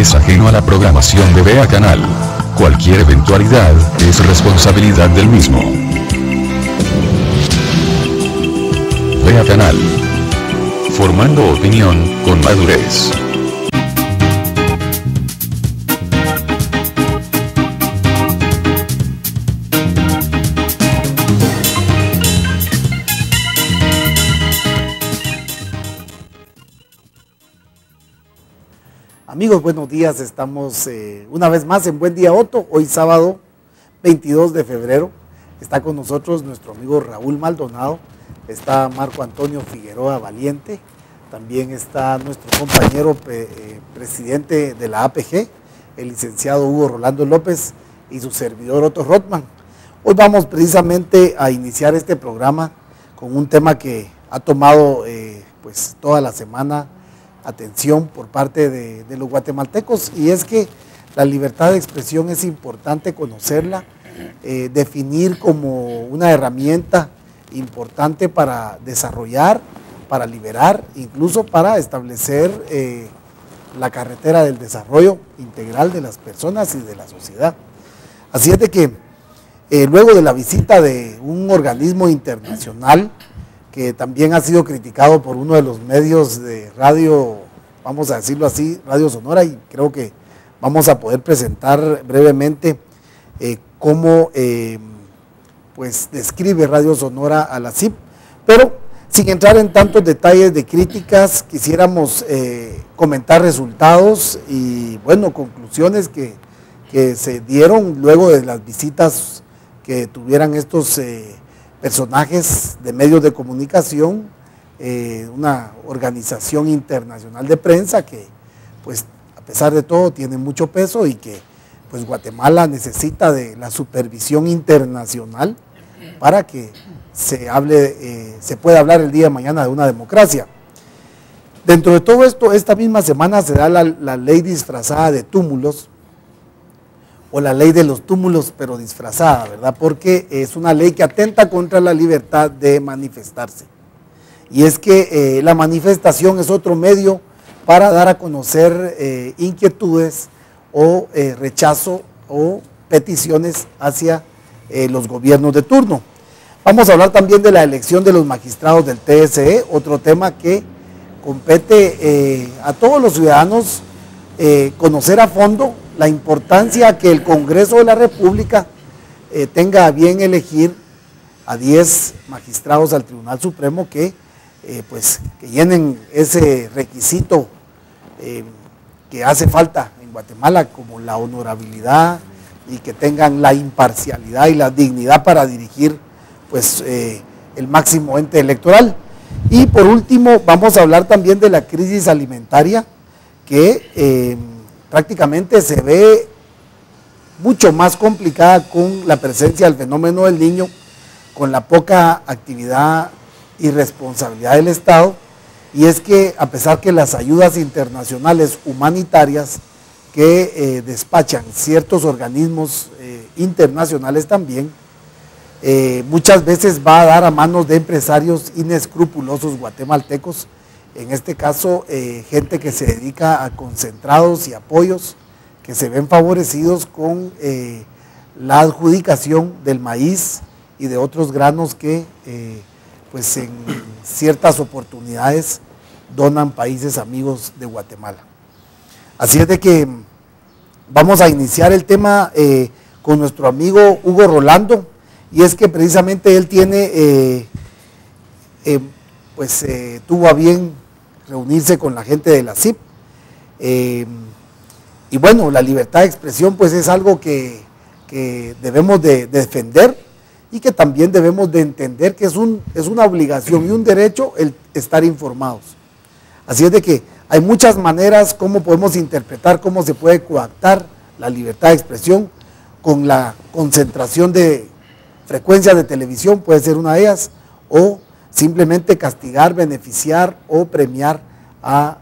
es ajeno a la programación de Vea Canal. Cualquier eventualidad es responsabilidad del mismo. Vea Canal. Formando opinión con madurez. Amigos, buenos días. Estamos una vez más en Buen Día Otto, hoy sábado 22 de febrero. Está con nosotros nuestro amigo Raúl Maldonado, está Marco Antonio Figueroa Valiente, también está nuestro compañero presidente de la APG, el licenciado Hugo Rolando López, y su servidor Otto Rothman. Hoy vamos precisamente a iniciar este programa con un tema que ha tomado pues toda la semana atención por parte de los guatemaltecos, y es que la libertad de expresión es importante conocerla, definir como una herramienta importante para desarrollar, para liberar, incluso para establecer la carretera del desarrollo integral de las personas y de la sociedad. Así es de que luego de la visita de un organismo internacional que también ha sido criticado por uno de los medios de radio, vamos a decirlo así, Radio Sonora, y creo que vamos a poder presentar brevemente cómo pues describe Radio Sonora a la CIP, pero sin entrar en tantos detalles de críticas, quisiéramos comentar resultados y bueno, conclusiones que se dieron luego de las visitas que tuvieran estos personajes de medios de comunicación, una organización internacional de prensa que pues a pesar de todo tiene mucho peso y que pues Guatemala necesita de la supervisión internacional para que se pueda hablar el día de mañana de una democracia. Dentro de todo esto, esta misma semana se da la ley disfrazada de túmulos, o la ley de los túmulos pero disfrazada, ¿verdad? Porque es una ley que atenta contra la libertad de manifestarse. Y es que la manifestación es otro medio para dar a conocer inquietudes o rechazo o peticiones hacia los gobiernos de turno. Vamos a hablar también de la elección de los magistrados del TSE, otro tema que compete a todos los ciudadanos conocer a fondo la importancia que el Congreso de la República tenga a bien elegir a 10 magistrados al Tribunal Supremo que llenen ese requisito que hace falta en Guatemala, como la honorabilidad, y que tengan la imparcialidad y la dignidad para dirigir pues el máximo ente electoral. Y por último vamos a hablar también de la crisis alimentaria que prácticamente se ve mucho más complicada con la presencia del fenómeno del Niño, con la poca actividad y responsabilidad del Estado, y es que a pesar que las ayudas internacionales humanitarias que despachan ciertos organismos internacionales también, muchas veces va a dar a manos de empresarios inescrupulosos guatemaltecos, en este caso gente que se dedica a concentrados y apoyos que se ven favorecidos con la adjudicación del maíz y de otros granos que pues en ciertas oportunidades donan países amigos de Guatemala. Así es de que vamos a iniciar el tema con nuestro amigo Hugo Rolando, y es que precisamente él tiene tuvo a bien reunirse con la gente de la CIP, y bueno, la libertad de expresión pues es algo que debemos de defender, y que también debemos de entender que es una obligación y un derecho el estar informados. Así es de que hay muchas maneras como podemos interpretar cómo se puede coartar la libertad de expresión, con la concentración de frecuencias de televisión, puede ser una de ellas, o simplemente castigar, beneficiar o premiar a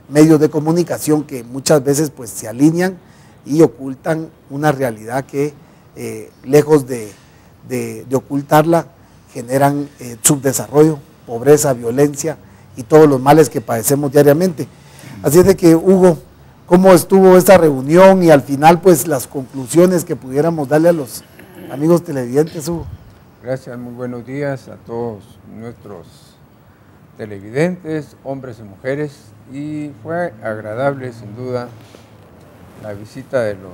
medios de comunicación que muchas veces pues se alinean y ocultan una realidad que lejos de ocultarla generan subdesarrollo, pobreza, violencia y todos los males que padecemos diariamente. Así es de que, Hugo, cómo estuvo esa reunión y al final pues las conclusiones que pudiéramos darle a los amigos televidentes, Hugo. Gracias, muy buenos días a todos nuestros televidentes, hombres y mujeres, y fue agradable sin duda la visita de los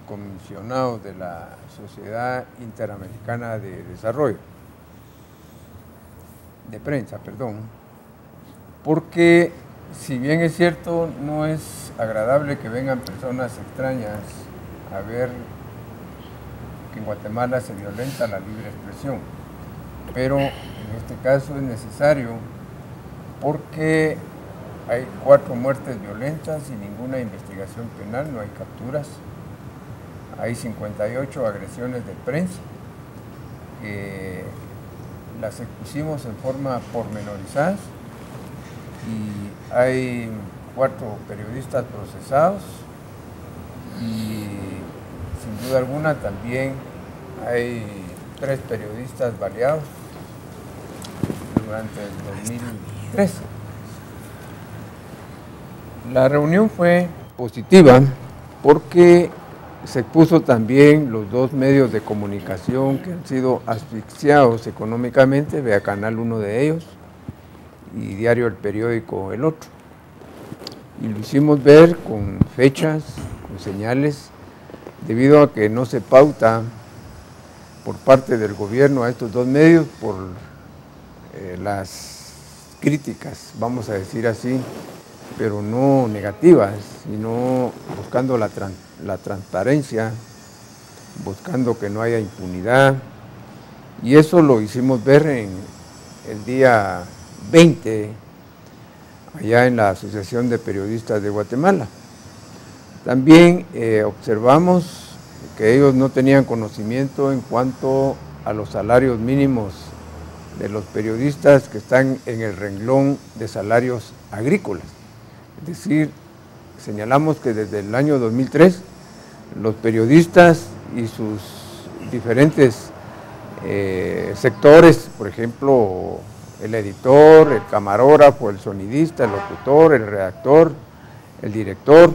comisionados de la Sociedad Interamericana de Desarrollo, de prensa, perdón, porque si bien es cierto, no es agradable que vengan personas extrañas a ver que en Guatemala se violenta la libre expresión, pero en este caso es necesario porque hay 4 muertes violentas y ninguna investigación penal, no hay capturas, hay 58 agresiones de prensa, que las expusimos en forma pormenorizada, y hay 4 periodistas procesados y sin duda alguna también hay 3 periodistas baleados durante el 2013. La reunión fue positiva porque se expuso también los 2 medios de comunicación que han sido asfixiados económicamente, Vea Canal uno de ellos y Diario El Periódico el otro. Y lo hicimos ver con fechas, con señales, debido a que no se pauta por parte del gobierno a estos 2 medios por las críticas, vamos a decir así, pero no negativas, sino buscando la transparencia, buscando que no haya impunidad, y eso lo hicimos ver en el día 20, allá en la Asociación de Periodistas de Guatemala. También observamos que ellos no tenían conocimiento en cuanto a los salarios mínimos de los periodistas que están en el renglón de salarios agrícolas. Es decir, señalamos que desde el año 2003 los periodistas y sus diferentes sectores, por ejemplo, el editor, el camarógrafo, el sonidista, el locutor, el redactor, el director,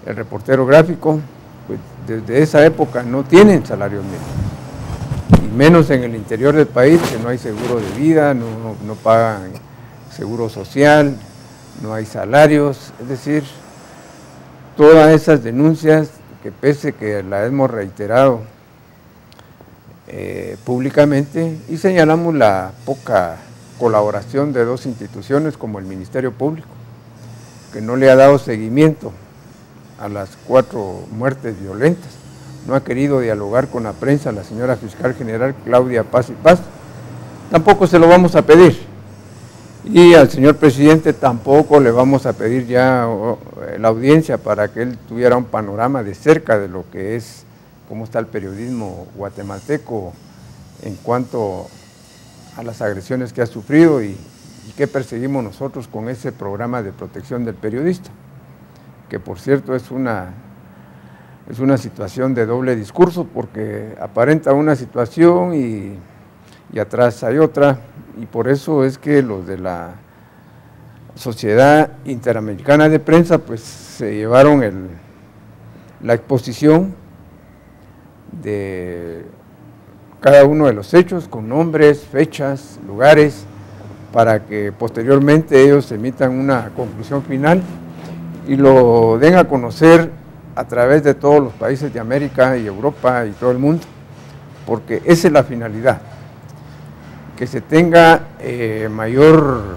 el reportero gráfico, pues desde esa época no tienen salarios mínimos, y menos en el interior del país, que no hay seguro de vida, no pagan seguro social, no hay salarios, es decir, todas esas denuncias que pese que la hemos reiterado públicamente, y señalamos la poca colaboración de 2 instituciones como el Ministerio Público, que no le ha dado seguimiento a las 4 muertes violentas, no ha querido dialogar con la prensa, la señora Fiscal General Claudia Paz y Paz, tampoco se lo vamos a pedir, y al señor presidente tampoco le vamos a pedir ya la audiencia para que él tuviera un panorama de cerca de lo que es, cómo está el periodismo guatemalteco en cuanto a las agresiones que ha sufrido y qué perseguimos nosotros con ese programa de protección del periodista, que por cierto es una situación de doble discurso, porque aparenta una situación y atrás hay otra, y por eso es que los de la Sociedad Interamericana de Prensa pues se llevaron la exposición de cada uno de los hechos con nombres, fechas, lugares, para que posteriormente ellos emitan una conclusión final y lo den a conocer a través de todos los países de América y Europa y todo el mundo, porque esa es la finalidad, que se tenga mayor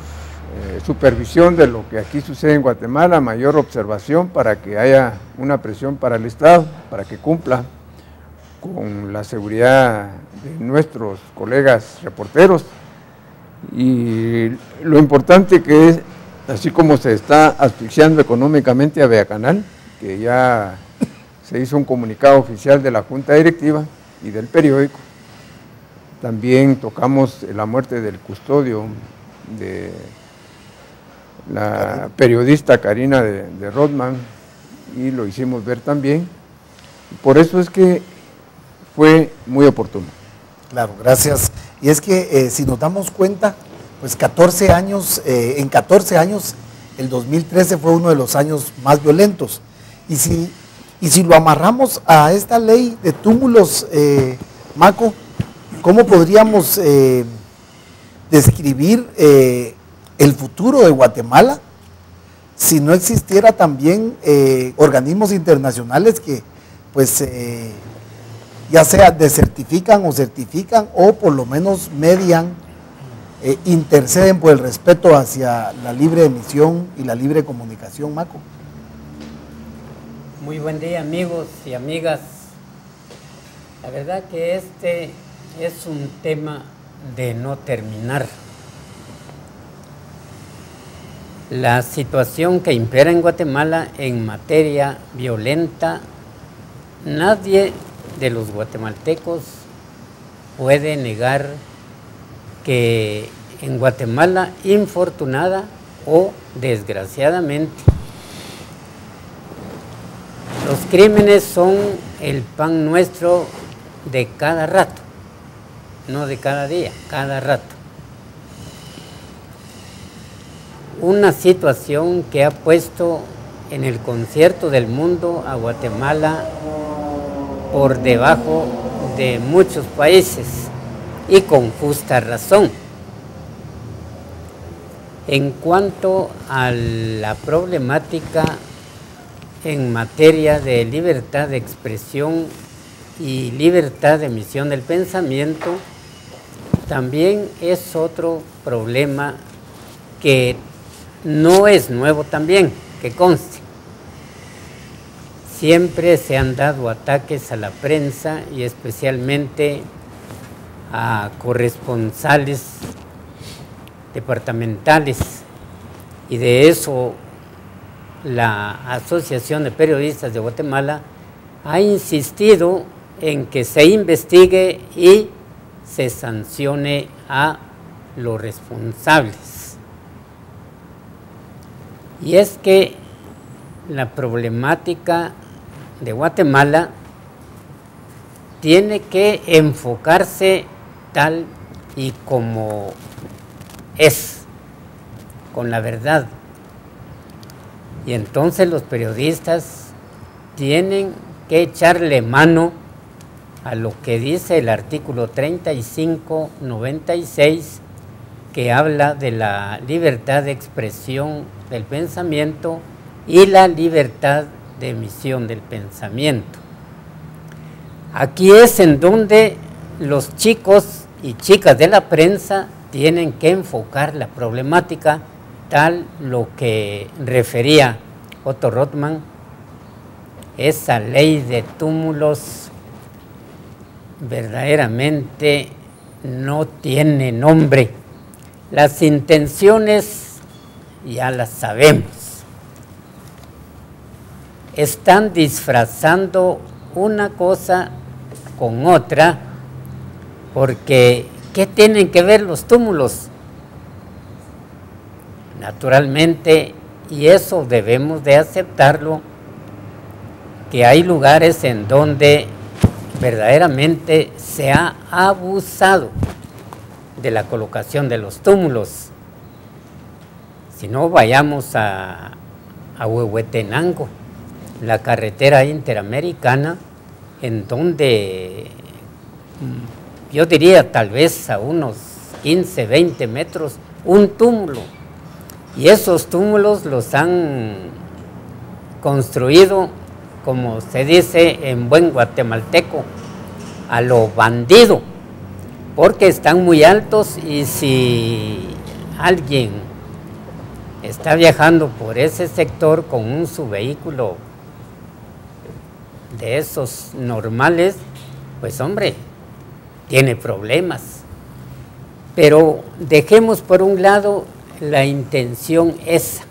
supervisión de lo que aquí sucede en Guatemala, mayor observación para que haya una presión para el Estado, para que cumpla con la seguridad de nuestros colegas reporteros, y lo importante que es, así como se está asfixiando económicamente a Vea Canal, que ya se hizo un comunicado oficial de la Junta Directiva y del periódico, también tocamos la muerte del custodio de la periodista Karina de Rodman, y lo hicimos ver también, por eso es que fue muy oportuno. Claro, gracias. Y es que si nos damos cuenta, pues 14 años, en 14 años el 2013 fue uno de los años más violentos. Y si lo amarramos a esta ley de túmulos, Maco, ¿cómo podríamos describir el futuro de Guatemala si no existiera también organismos internacionales que pues ya sea desertifican o certifican o por lo menos median, interceden por el respeto hacia la libre emisión y la libre comunicación, Maco? Muy buen día, amigos y amigas. La verdad que este es un tema de no terminar. La situación que impera en Guatemala en materia violenta, nadie de los guatemaltecos puede negar que en Guatemala, infortunada o desgraciadamente, los crímenes son el pan nuestro de cada rato, no de cada día, cada rato. Una situación que ha puesto en el concierto del mundo a Guatemala por debajo de muchos países y con justa razón. En cuanto a la problemática en materia de libertad de expresión y libertad de emisión del pensamiento, también es otro problema que no es nuevo también, que conste. Siempre se han dado ataques a la prensa y especialmente a corresponsales departamentales, y de eso la Asociación de Periodistas de Guatemala ha insistido en que se investigue y se sancione a los responsables. Y es que la problemática de Guatemala tiene que enfocarse tal y como es, con la verdad. Y entonces los periodistas tienen que echarle mano a lo que dice el artículo 3596, que habla de la libertad de expresión del pensamiento y la libertad de emisión del pensamiento. Aquí es en donde los chicos y chicas de la prensa tienen que enfocar la problemática, tal lo que refería Otto Rothman. Esa ley de túmulos verdaderamente no tiene nombre. Las intenciones ya las sabemos. Están disfrazando una cosa con otra, porque ¿qué tienen que ver los túmulos? Naturalmente, y eso debemos de aceptarlo, que hay lugares en donde verdaderamente se ha abusado de la colocación de los túmulos. Si no, vayamos a Huehuetenango, la carretera interamericana, en donde yo diría tal vez a unos 15, 20 metros, un túmulo. Y esos túmulos los han construido, como se dice en buen guatemalteco, a lo bandido, porque están muy altos, y si alguien está viajando por ese sector con un subvehículo de esos normales, pues hombre, tiene problemas. Pero dejemos por un lado la intención esa.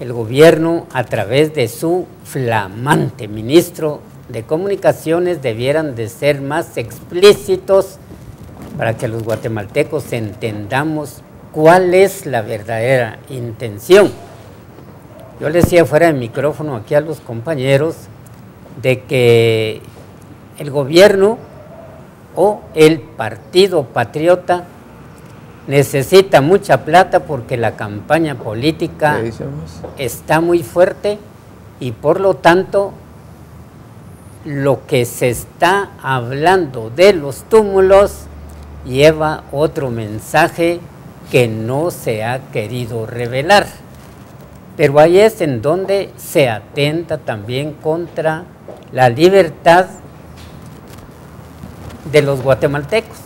El gobierno, a través de su flamante ministro de Comunicaciones, debieran de ser más explícitos para que los guatemaltecos entendamos cuál es la verdadera intención. Yo le decía fuera de micrófono aquí a los compañeros de que el gobierno o el Partido Patriota necesita mucha plata porque la campaña política está muy fuerte y por lo tanto lo que se está hablando de los túmulos lleva otro mensaje que no se ha querido revelar. Pero ahí es en donde se atenta también contra la libertad de los guatemaltecos.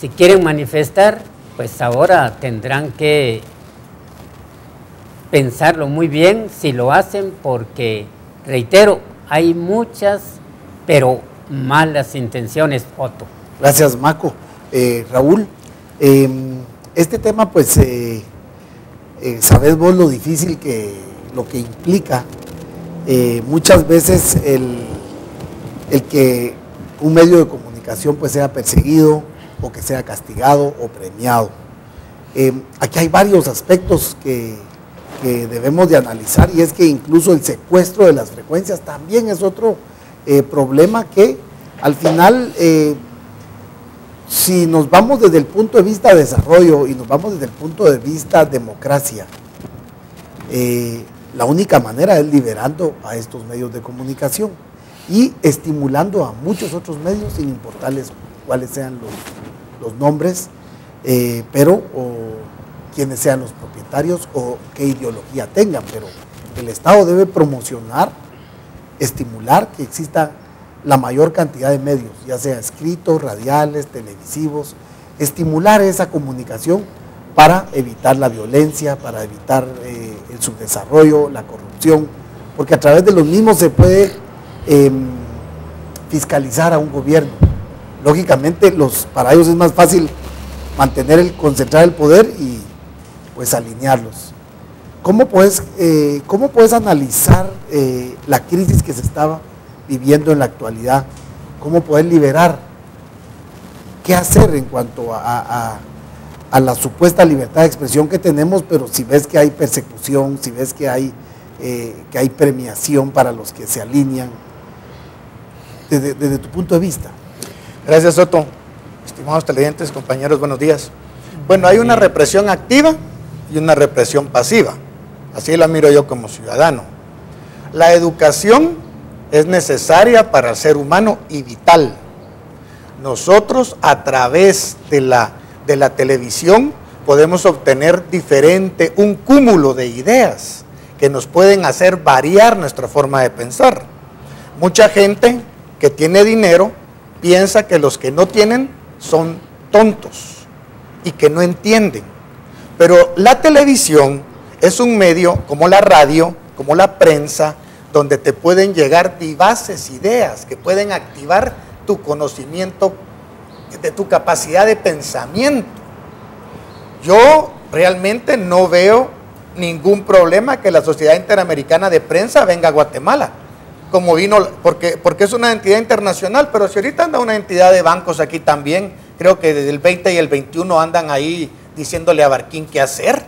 Si quieren manifestar, pues ahora tendrán que pensarlo muy bien si lo hacen, porque, reitero, hay muchas, pero malas intenciones, Otto. Gracias, Maco. Raúl, este tema, pues, sabes vos lo difícil lo que implica muchas veces el que un medio de comunicación pues sea perseguido o que sea castigado o premiado. Aquí hay varios aspectos que debemos de analizar, y es que incluso el secuestro de las frecuencias también es otro problema que al final, si nos vamos desde el punto de vista desarrollo y nos vamos desde el punto de vista democracia, la única manera es liberando a estos medios de comunicación y estimulando a muchos otros medios, sin importarles cuáles sean los nombres, pero quiénes sean los propietarios o qué ideología tengan. Pero el Estado debe promocionar, estimular que exista la mayor cantidad de medios, ya sea escritos, radiales, televisivos, estimular esa comunicación para evitar la violencia, para evitar el subdesarrollo, la corrupción, porque a través de los mismos se puede fiscalizar a un gobierno. Lógicamente, para ellos es más fácil concentrar el poder y pues alinearlos. ¿Cómo puedes analizar la crisis que se estaba viviendo en la actualidad? ¿Cómo poder liberar? ¿Qué hacer en cuanto a la supuesta libertad de expresión que tenemos, pero si ves que hay persecución, si ves que hay premiación para los que se alinean, desde tu punto de vista? Gracias, Otto. Estimados televidentes, compañeros, buenos días. Bueno, hay una represión activa y una represión pasiva. Así la miro yo como ciudadano. La educación es necesaria para el ser humano y vital. Nosotros, a través de la televisión, podemos obtener un cúmulo de ideas que nos pueden hacer variar nuestra forma de pensar. Mucha gente que tiene dinero piensa que los que no tienen son tontos y que no entienden. Pero la televisión es un medio como la radio, como la prensa, donde te pueden llegar vivaces ideas que pueden activar tu conocimiento, de tu capacidad de pensamiento. Yo realmente no veo ningún problema que la Sociedad Interamericana de Prensa venga a Guatemala, como vino, porque es una entidad internacional, pero si ahorita anda una entidad de bancos aquí también, creo que desde el 20 y el 21 andan ahí diciéndole a Barquín qué hacer,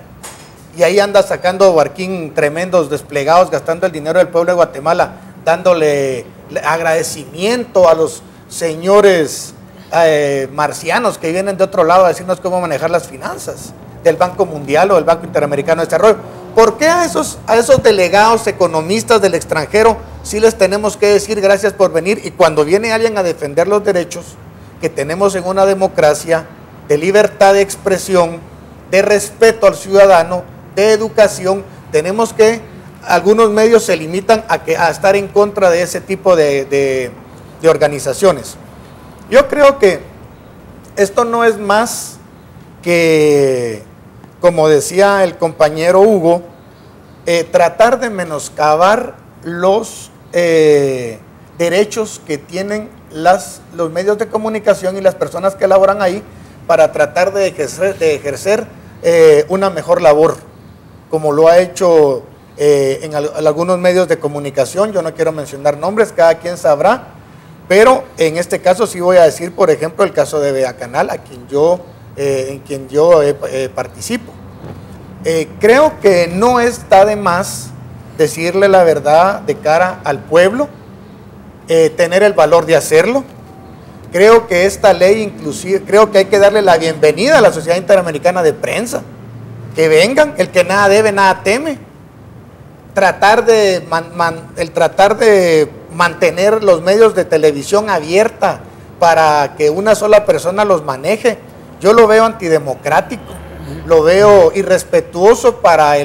y ahí anda sacando Barquín tremendos desplegados, gastando el dinero del pueblo de Guatemala, dándole agradecimiento a los señores marcianos que vienen de otro lado a decirnos cómo manejar las finanzas del Banco Mundial o del Banco Interamericano de Desarrollo. ¿Por qué a esos delegados economistas del extranjero sí les tenemos que decir gracias por venir, y cuando viene alguien a defender los derechos que tenemos en una democracia de libertad de expresión, de respeto al ciudadano, de educación, tenemos que, algunos medios se limitan a estar en contra de ese tipo de organizaciones? Yo creo que esto no es más que, como decía el compañero Hugo, tratar de menoscabar los derechos que tienen los medios de comunicación y las personas que laboran ahí para tratar de ejercer una mejor labor, como lo ha hecho en algunos medios de comunicación. Yo no quiero mencionar nombres, cada quien sabrá, pero en este caso sí voy a decir, por ejemplo, el caso de BA Canal, en quien yo participo. Creo que no está de más decirle la verdad de cara al pueblo, tener el valor de hacerlo. Creo que esta ley inclusive, creo que hay que darle la bienvenida a la Sociedad Interamericana de Prensa. Que vengan, el que nada debe, nada teme. Tratar de mantener los medios de televisión abierta para que una sola persona los maneje, yo lo veo antidemocrático, lo veo irrespetuoso para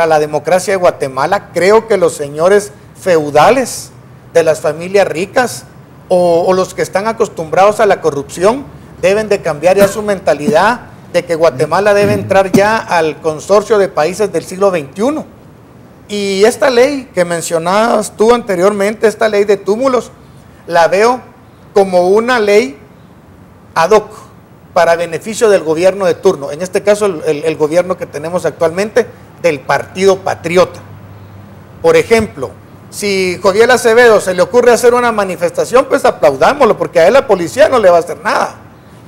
la democracia de Guatemala. Creo que los señores feudales de las familias ricas o los que están acostumbrados a la corrupción deben de cambiar ya su mentalidad de que Guatemala debe entrar ya al consorcio de países del siglo XXI. Y esta ley que mencionabas tú anteriormente, esta ley de túmulos, la veo como una ley ad hoc para beneficio del gobierno de turno, en este caso el gobierno que tenemos actualmente del Partido Patriota. Por ejemplo, si Joviel Acevedo se le ocurre hacer una manifestación, pues aplaudámoslo, porque a él la policía no le va a hacer nada.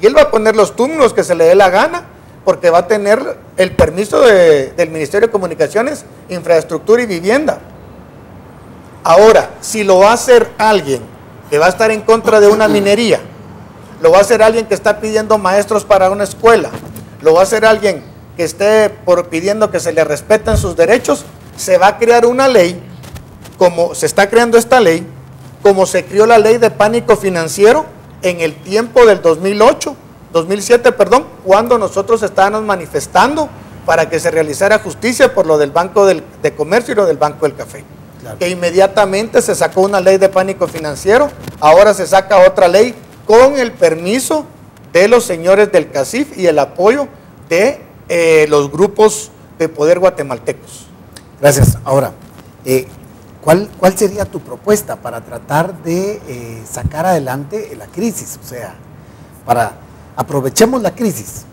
Y él va a poner los túmulos que se le dé la gana, porque va a tener el permiso del Ministerio de Comunicaciones, Infraestructura y Vivienda. Ahora, si lo va a hacer alguien que va a estar en contra de una minería, lo va a hacer alguien que está pidiendo maestros para una escuela, lo va a hacer alguien que esté pidiendo que se le respeten sus derechos, se va a crear una ley, como se está creando esta ley, como se creó la ley de pánico financiero en el tiempo del 2007, cuando nosotros estábamos manifestando para que se realizara justicia por lo del Banco de Comercio y lo del Banco del Café. Claro. Que inmediatamente se sacó una ley de pánico financiero, ahora se saca otra ley con el permiso de los señores del CACIF y el apoyo de los grupos de poder guatemaltecos. Gracias. Ahora, ¿cuál sería tu propuesta para tratar de sacar adelante la crisis? O sea, aprovechemos la crisis.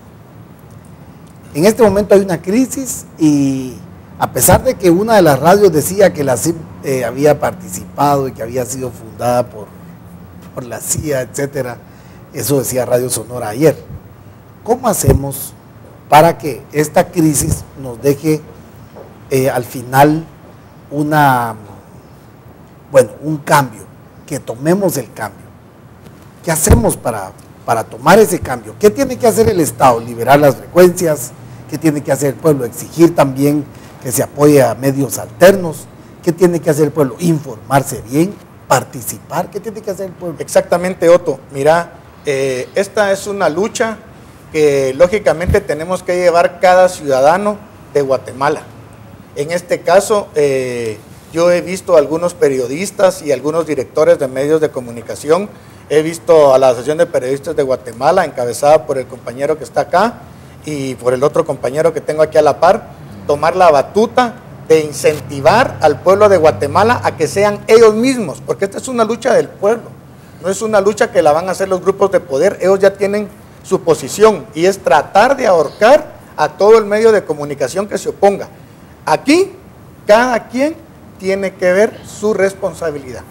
En este momento hay una crisis y a pesar de que una de las radios decía que la CIP había participado y que había sido fundada por la CIA, etcétera, eso decía Radio Sonora ayer. ¿Cómo hacemos para que esta crisis nos deje al final un cambio, que tomemos el cambio? ¿Qué hacemos para tomar ese cambio? ¿Qué tiene que hacer el Estado? Liberar las frecuencias. ¿Qué tiene que hacer el pueblo? Exigir también que se apoye a medios alternos. ¿Qué tiene que hacer el pueblo? Informarse bien, participar. ¿Qué tiene que hacer el pueblo? Exactamente, Otto. Mira, esta es una lucha que lógicamente tenemos que llevar cada ciudadano de Guatemala. En este caso, yo he visto a algunos periodistas y algunos directores de medios de comunicación. He visto a la Asociación de Periodistas de Guatemala, encabezada por el compañero que está acá y por el otro compañero que tengo aquí a la par, tomar la batuta de incentivar al pueblo de Guatemala a que sean ellos mismos, porque esta es una lucha del pueblo, no es una lucha que la van a hacer los grupos de poder. Ellos ya tienen su posición y es tratar de ahorcar a todo el medio de comunicación que se oponga. Aquí, cada quien tiene que ver su responsabilidad.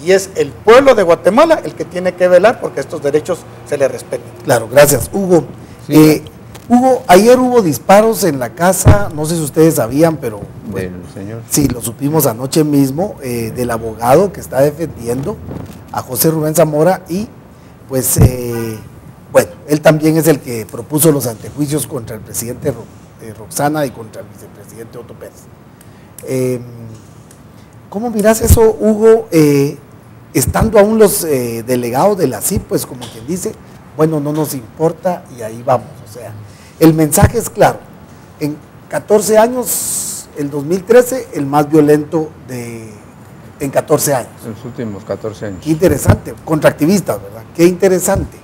Y es el pueblo de Guatemala el que tiene que velar porque estos derechos se le respeten. Claro, gracias. Hugo, Sí. Hugo, ayer hubo disparos en la casa, no sé si ustedes sabían, pero Del señor. sí, lo supimos anoche mismo, del abogado que está defendiendo a José Rubén Zamora y pues, él también es el que propuso los antejuicios contra el presidente Roxana y contra el vicepresidente Otto Pérez. ¿Cómo miras eso, Hugo? Estando aún los delegados de la CIP, pues como quien dice, bueno, no nos importa y ahí vamos. O sea, el mensaje es claro. En 14 años, el 2013, el más violento en 14 años. En los últimos 14 años. Qué interesante, contra activistas, ¿verdad? Qué interesante.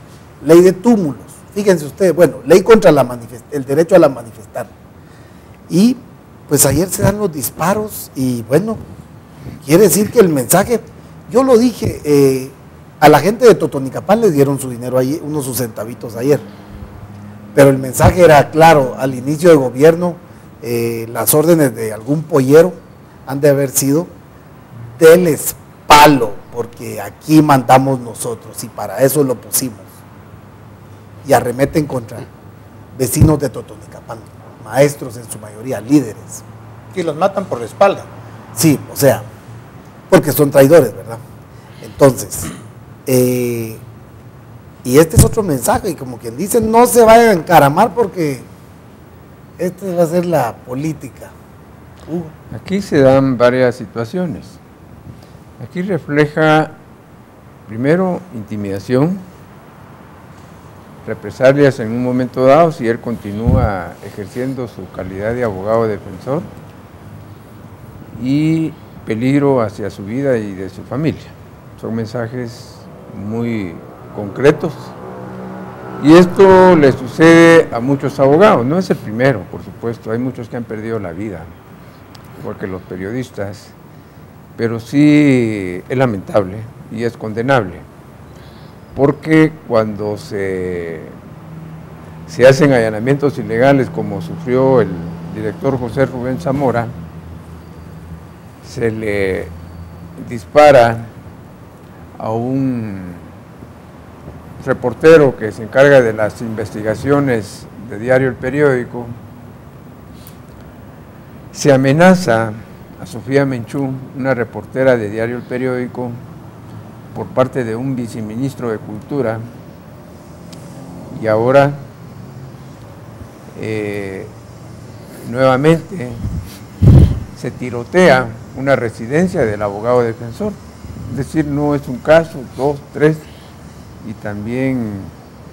Ley de túmulos, fíjense ustedes, bueno, ley contra el derecho a la manifestar. Y pues ayer se dan los disparos y bueno, quiere decir que el mensaje, yo lo dije, a la gente de Totonicapán les dieron su dinero ayer, sus centavitos ayer, pero el mensaje era claro, al inicio de gobierno, las órdenes de algún pollero han de haber sido, denles palo, porque aquí mandamos nosotros y para eso lo pusimos. Y arremeten contra vecinos de Totonicapán, maestros en su mayoría, líderes. Y los matan por la espalda. Sí, o sea, porque son traidores, ¿verdad? Entonces, Y este es otro mensaje, y como quien dice, no se vayan a encaramar porque esta va a ser la política. Aquí se dan varias situaciones. Aquí refleja, primero, intimidación, represalias en un momento dado si él continúa ejerciendo su calidad de abogado defensor, y peligro hacia su vida y de su familia. Son mensajes muy concretos, y esto le sucede a muchos abogados. No es el primero, por supuesto, hay muchos que han perdido la vida, igual que los periodistas, pero sí es lamentable y es condenable, porque cuando se hacen allanamientos ilegales, como sufrió el director José Rubén Zamora, se le dispara a un reportero que se encarga de las investigaciones de Diario El Periódico, se amenaza a Sofía Menchú, una reportera de Diario El Periódico, por parte de un viceministro de Cultura, y ahora nuevamente se tirotea una residencia del abogado defensor. Es decir, no es un caso, 2, 3, y también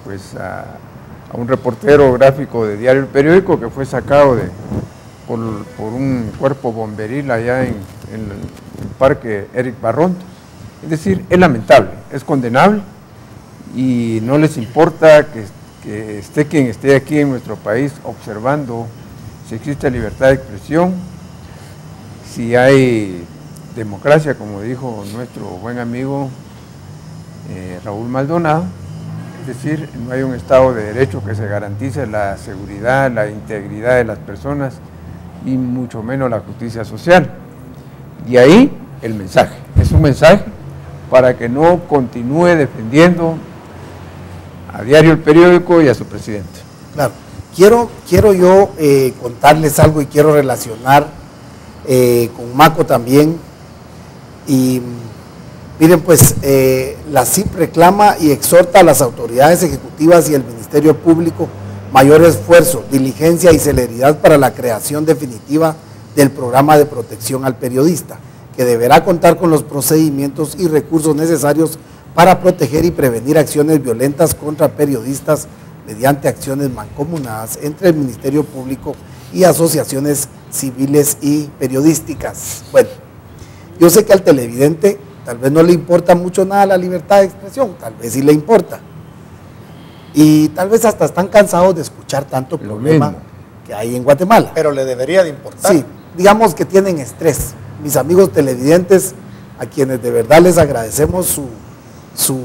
pues a un reportero gráfico de Diario El Periódico que fue sacado por un cuerpo bomberil allá en el parque Eric Barronto. Es decir, es lamentable, es condenable, y no les importa que esté quien esté aquí en nuestro país observando si existe libertad de expresión, si hay democracia, como dijo nuestro buen amigo Raúl Maldonado. Es decir, no hay un Estado de Derecho que se garantice la seguridad, la integridad de las personas, y mucho menos la justicia social. Y ahí el mensaje, es un mensaje para que no continúe defendiendo a Diario El Periódico y a su presidente. Claro, quiero yo contarles algo, y quiero relacionar con Maco también. Y miren, pues la CIP reclama y exhorta a las autoridades ejecutivas y el Ministerio Público mayor esfuerzo, diligencia y celeridad para la creación definitiva del programa de protección al periodista, que deberá contar con los procedimientos y recursos necesarios para proteger y prevenir acciones violentas contra periodistas mediante acciones mancomunadas entre el Ministerio Público y asociaciones civiles y periodísticas. Bueno, yo sé que al televidente tal vez no le importa mucho nada la libertad de expresión, tal vez sí le importa, y tal vez hasta están cansados de escuchar tanto problema que hay en Guatemala. Pero le debería de importar. Sí, digamos que tienen estrés. Mis amigos televidentes, a quienes de verdad les agradecemos su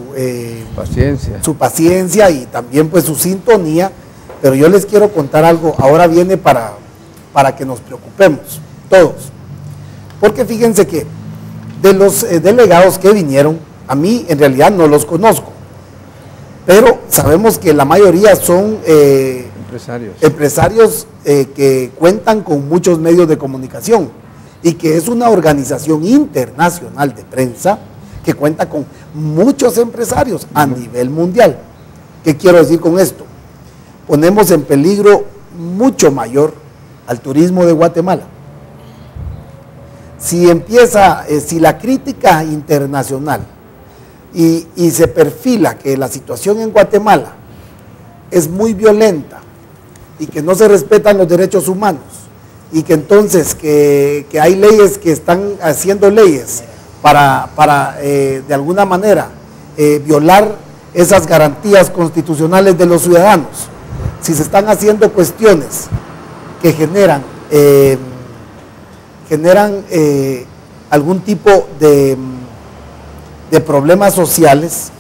paciencia y también pues su sintonía, pero yo les quiero contar algo. Ahora viene para que nos preocupemos todos, porque fíjense que de los delegados que vinieron, a mí en realidad no los conozco, pero sabemos que la mayoría son empresarios que cuentan con muchos medios de comunicación, y que es una organización internacional de prensa que cuenta con muchos empresarios a nivel mundial. ¿Qué quiero decir con esto? Ponemos en peligro mucho mayor al turismo de Guatemala. Si la crítica internacional y se perfila que la situación en Guatemala es muy violenta y que no se respetan los derechos humanos, y que entonces que hay leyes que están haciendo leyes para de alguna manera violar esas garantías constitucionales de los ciudadanos, si se están haciendo cuestiones que generan algún tipo de problemas sociales,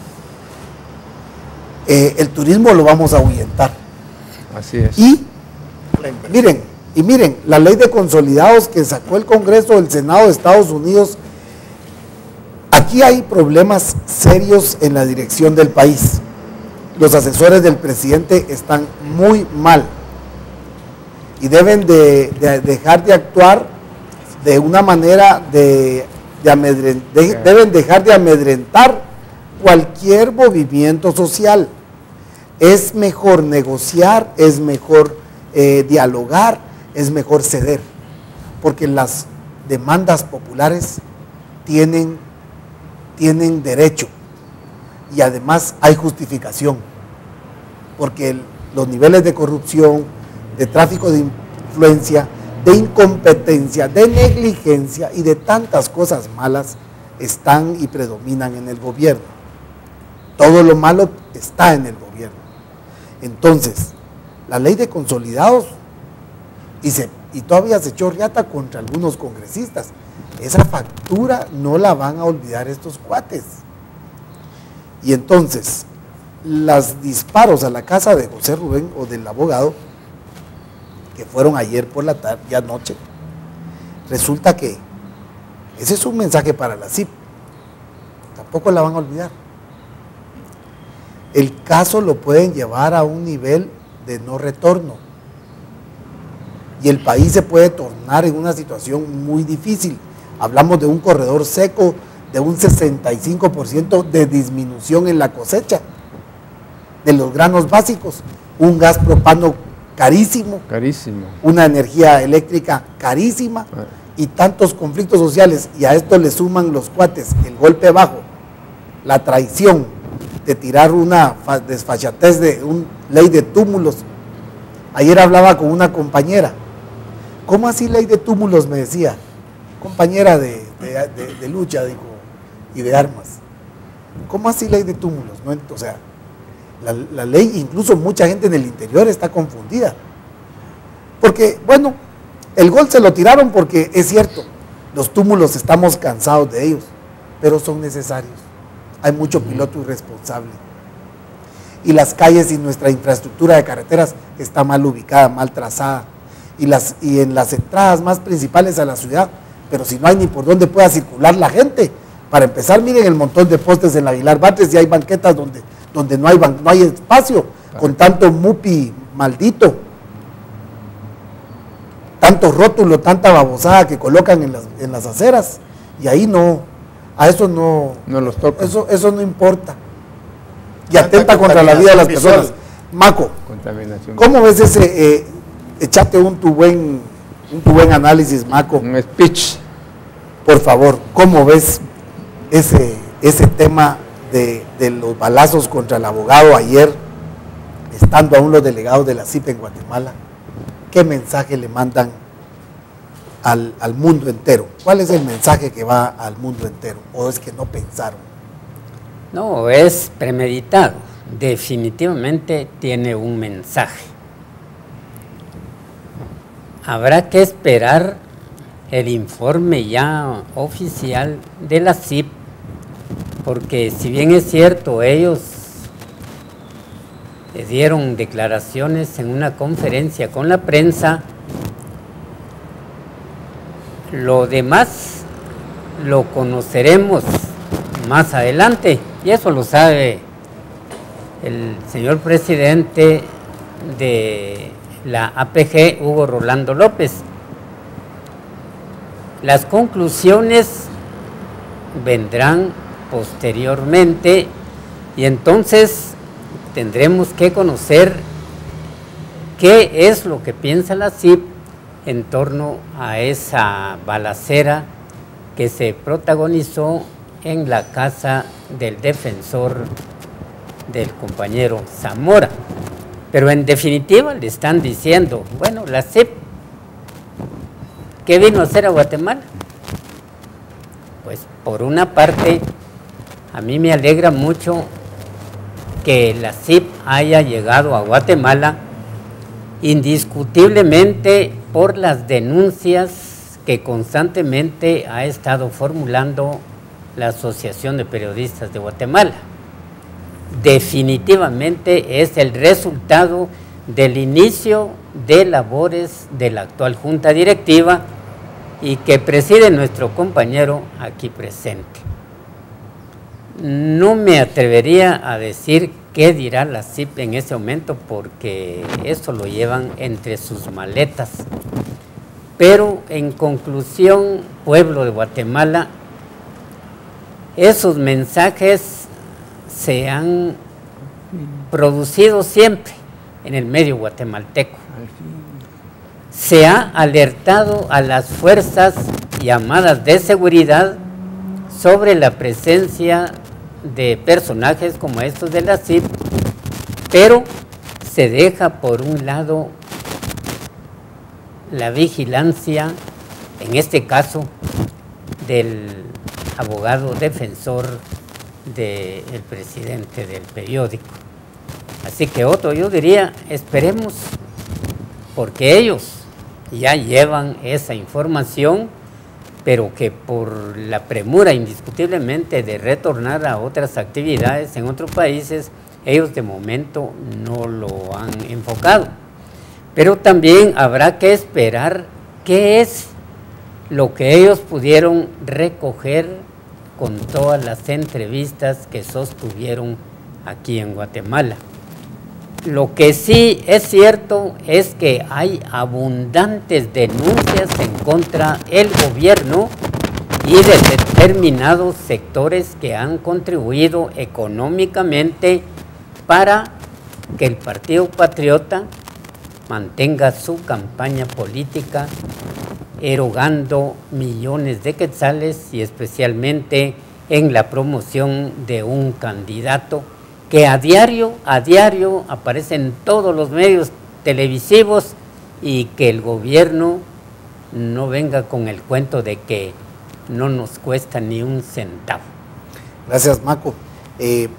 el turismo lo vamos a ahuyentar. Así es. Y miren, la ley de consolidados que sacó el Congreso del Senado de Estados Unidos, aquí hay problemas serios en la dirección del país. Los asesores del presidente están muy mal y deben de dejar de actuar de una manera deben dejar de amedrentar cualquier movimiento social. Es mejor negociar, es mejor dialogar, es mejor ceder, porque las demandas populares tienen derecho y además hay justificación, porque los niveles de corrupción, de tráfico de influencia, de incompetencia, de negligencia y de tantas cosas malas están y predominan en el gobierno. Todo lo malo está en el gobierno. Entonces, la ley de consolidados, y todavía se echó riata contra algunos congresistas, esa factura no la van a olvidar estos cuates. Y entonces, los disparos a la casa de José Rubén o del abogado, que fueron ayer por la tarde y anoche, resulta que ese es un mensaje para la CIP, tampoco la van a olvidar. El caso lo pueden llevar a un nivel de no retorno y el país se puede tornar en una situación muy difícil. Hablamos de un corredor seco, de un 65% de disminución en la cosecha de los granos básicos, un gas propano carísimo, una energía eléctrica carísima y tantos conflictos sociales, y a esto le suman los cuates, el golpe bajo, la traición de tirar una desfachatez de una ley de túmulos. Ayer hablaba con una compañera, ¿cómo así ley de túmulos? Me decía, compañera de lucha, dijo, y de armas. ¿Cómo así ley de túmulos? ¿No? O sea, la ley, incluso mucha gente en el interior está confundida. Porque, bueno, el gol se lo tiraron porque es cierto, los túmulos estamos cansados de ellos, pero son necesarios. Hay mucho piloto irresponsable. Y las calles y nuestra infraestructura de carreteras está mal ubicada, mal trazada. Y en las entradas más principales a la ciudad, pero si no hay ni por dónde pueda circular la gente. Para empezar, miren el montón de postes en la Aguilar Batres y hay banquetas donde no hay espacio, con tanto mupi maldito, tanto rótulo, tanta babosada que colocan en las aceras, y ahí no, a eso no los toca. Eso no importa, y atenta contra la vida de las personas. Maco, ¿cómo ves ese, echate tu buen análisis, Maco? Un speech. Por favor, ¿cómo ves ese tema de los balazos contra el abogado ayer, estando aún los delegados de la CIP en Guatemala? ¿Qué mensaje le mandan al mundo entero? ¿Cuál es el mensaje que va al mundo entero? ¿O es que no pensaron? No, es premeditado. Definitivamente tiene un mensaje. Habrá que esperar el informe ya oficial de la CIP, porque si bien es cierto, ellos dieron declaraciones en una conferencia con la prensa, lo demás lo conoceremos más adelante, y eso lo sabe el señor presidente de la APG, Hugo Rolando López. Las conclusiones vendrán posteriormente y entonces tendremos que conocer qué es lo que piensa la CIP en torno a esa balacera que se protagonizó en la casa del defensor del compañero Zamora. Pero en definitiva le están diciendo, bueno, la CIP, ¿qué vino a hacer a Guatemala? Pues por una parte, a mí me alegra mucho que la CIP haya llegado a Guatemala, indiscutiblemente por las denuncias que constantemente ha estado formulando la Asociación de Periodistas de Guatemala. Definitivamente es el resultado del inicio de labores de la actual Junta Directiva y que preside nuestro compañero aquí presente. No me atrevería a decir qué dirá la CIP en ese momento porque eso lo llevan entre sus maletas. Pero en conclusión, pueblo de Guatemala, esos mensajes se han producido siempre en el medio guatemalteco. Se ha alertado a las fuerzas llamadas de seguridad sobre la presencia de personajes como estos de la CIP, pero se deja por un lado la vigilancia, en este caso, del abogado defensor del presidente del periódico. Así que Otto, yo diría, esperemos, porque ellos ya llevan esa información, pero que por la premura indiscutiblemente de retornar a otras actividades en otros países, ellos de momento no lo han enfocado. Pero también habrá que esperar qué es lo que ellos pudieron recoger con todas las entrevistas que sostuvieron aquí en Guatemala. Lo que sí es cierto es que hay abundantes denuncias en contra del gobierno y de determinados sectores que han contribuido económicamente para que el Partido Patriota mantenga su campaña política erogando millones de quetzales y especialmente en la promoción de un candidato que a diario aparece en todos los medios televisivos y que el gobierno no venga con el cuento de que no nos cuesta ni un centavo. Gracias, Maco.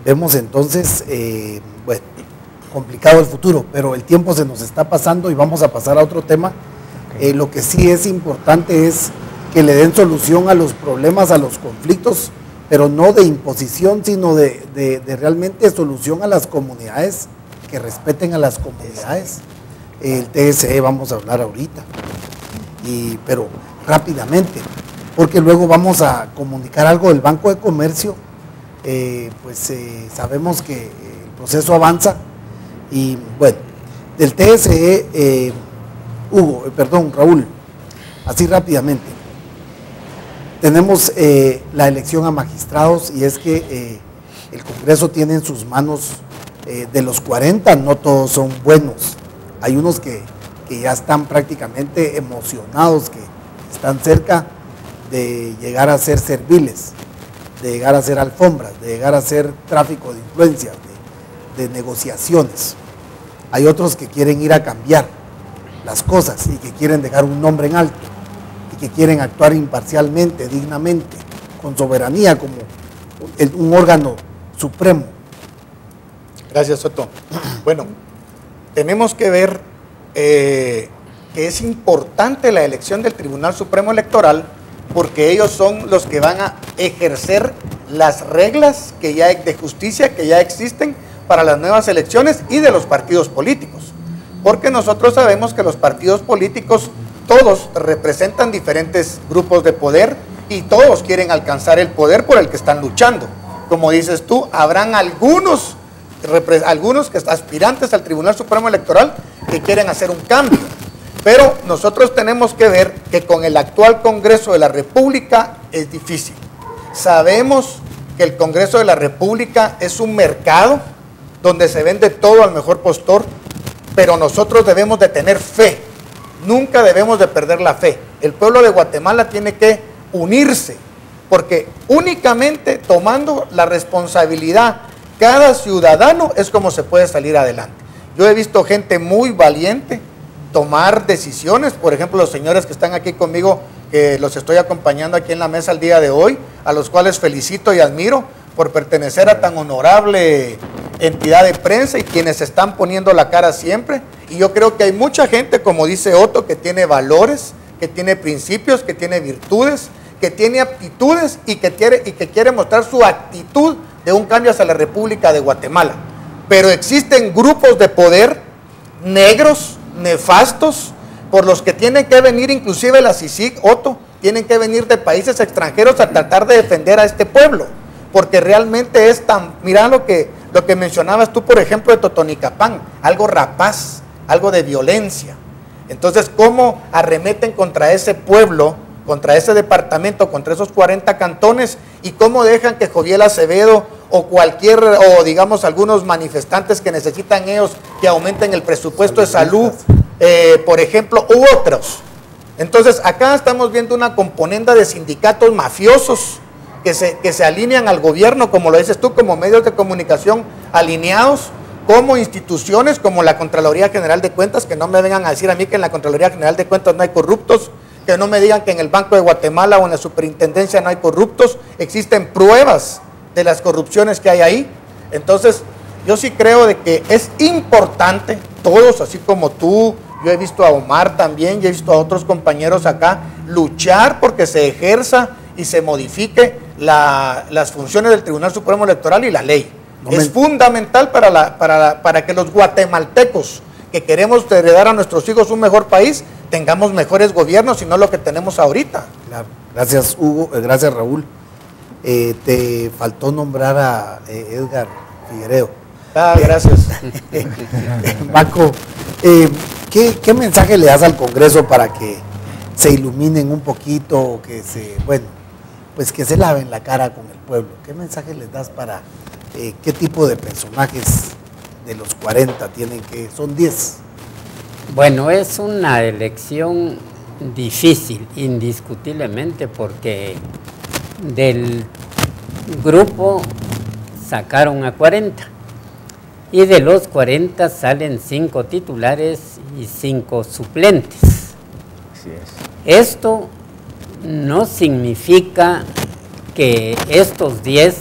Vemos entonces, bueno, complicado el futuro, pero el tiempo se nos está pasando y vamos a pasar a otro tema. Lo que sí es importante es que le den solución a los problemas, a los conflictos, pero no de imposición, sino de realmente solución a las comunidades, que respeten a las comunidades. El TSE vamos a hablar ahorita, pero rápidamente, porque luego vamos a comunicar algo del Banco de Comercio. Sabemos que el proceso avanza y bueno, del TSE, Raúl, así rápidamente. Tenemos la elección a magistrados y es que el Congreso tiene en sus manos, de los 40, no todos son buenos. Hay unos que ya están prácticamente emocionados, que están cerca de llegar a ser serviles, de llegar a ser alfombras, de llegar a ser tráfico de influencias, de negociaciones. Hay otros que quieren ir a cambiar las cosas y que quieren dejar un nombre en alto, que quieren actuar imparcialmente, dignamente, con soberanía, como un órgano supremo. Gracias, Soto. Bueno, tenemos que ver que es importante la elección del Tribunal Supremo Electoral, porque ellos son los que van a ejercer las reglas de justicia que ya existen para las nuevas elecciones y de los partidos políticos. Porque nosotros sabemos que los partidos políticos todos representan diferentes grupos de poder y todos quieren alcanzar el poder por el que están luchando. Como dices tú, habrán algunos que están aspirantes al Tribunal Supremo Electoral que quieren hacer un cambio. Pero nosotros tenemos que ver que con el actual Congreso de la República es difícil. Sabemos que el Congreso de la República es un mercado donde se vende todo al mejor postor, pero nosotros debemos de tener fe. Nunca debemos de perder la fe. El pueblo de Guatemala tiene que unirse, porque únicamente tomando la responsabilidad cada ciudadano es como se puede salir adelante. Yo he visto gente muy valiente tomar decisiones, por ejemplo, los señores que están aquí conmigo, que los estoy acompañando aquí en la mesa el día de hoy, a los cuales felicito y admiro por pertenecer a tan honorable entidad de prensa y quienes están poniendo la cara siempre. Y yo creo que hay mucha gente, como dice Otto, que tiene valores, que tiene principios, que tiene virtudes, que tiene aptitudes y que quiere mostrar su actitud de un cambio hacia la República de Guatemala. Pero existen grupos de poder negros, nefastos, por los que tienen que venir, inclusive la CICIG, Otto, tienen que venir de países extranjeros a tratar de defender a este pueblo, porque realmente es tan, mira lo que mencionabas tú, por ejemplo, de Totonicapán, algo rapaz, algo de violencia. Entonces, ¿cómo arremeten contra ese pueblo, contra ese departamento, contra esos 40 cantones, y cómo dejan que Joviel Acevedo o cualquier, o digamos algunos manifestantes que necesitan ellos que aumenten el presupuesto de salud, por ejemplo, u otros. Entonces acá estamos viendo una componenda de sindicatos mafiosos que se alinean al gobierno, como lo dices tú, como medios de comunicación alineados, como instituciones, como la Contraloría General de Cuentas, que no me vengan a decir a mí que en la Contraloría General de Cuentas no hay corruptos, que no me digan que en el Banco de Guatemala o en la Superintendencia no hay corruptos, existen pruebas de las corrupciones que hay ahí. Entonces, yo sí creo de que es importante, todos, así como tú, yo he visto a Omar también, y he visto a otros compañeros acá, luchar porque se ejerza y se modifique las funciones del Tribunal Supremo Electoral y la ley. Es fundamental para que los guatemaltecos que queremos heredar a nuestros hijos un mejor país, tengamos mejores gobiernos y no lo que tenemos ahorita. Claro. Gracias, Hugo, gracias, Raúl. Te faltó nombrar a Edgar Figueredo. Gracias. Marco, ¿qué mensaje le das al Congreso para que se iluminen un poquito, que se laven la cara con el pueblo? ¿Qué mensaje les das para qué tipo de personajes de los 40 tienen que, son 10? Bueno, es una elección difícil, indiscutiblemente, porque del grupo sacaron a 40 y de los 40 salen 5 titulares y 5 suplentes. Así es. Esto no significa que estos 10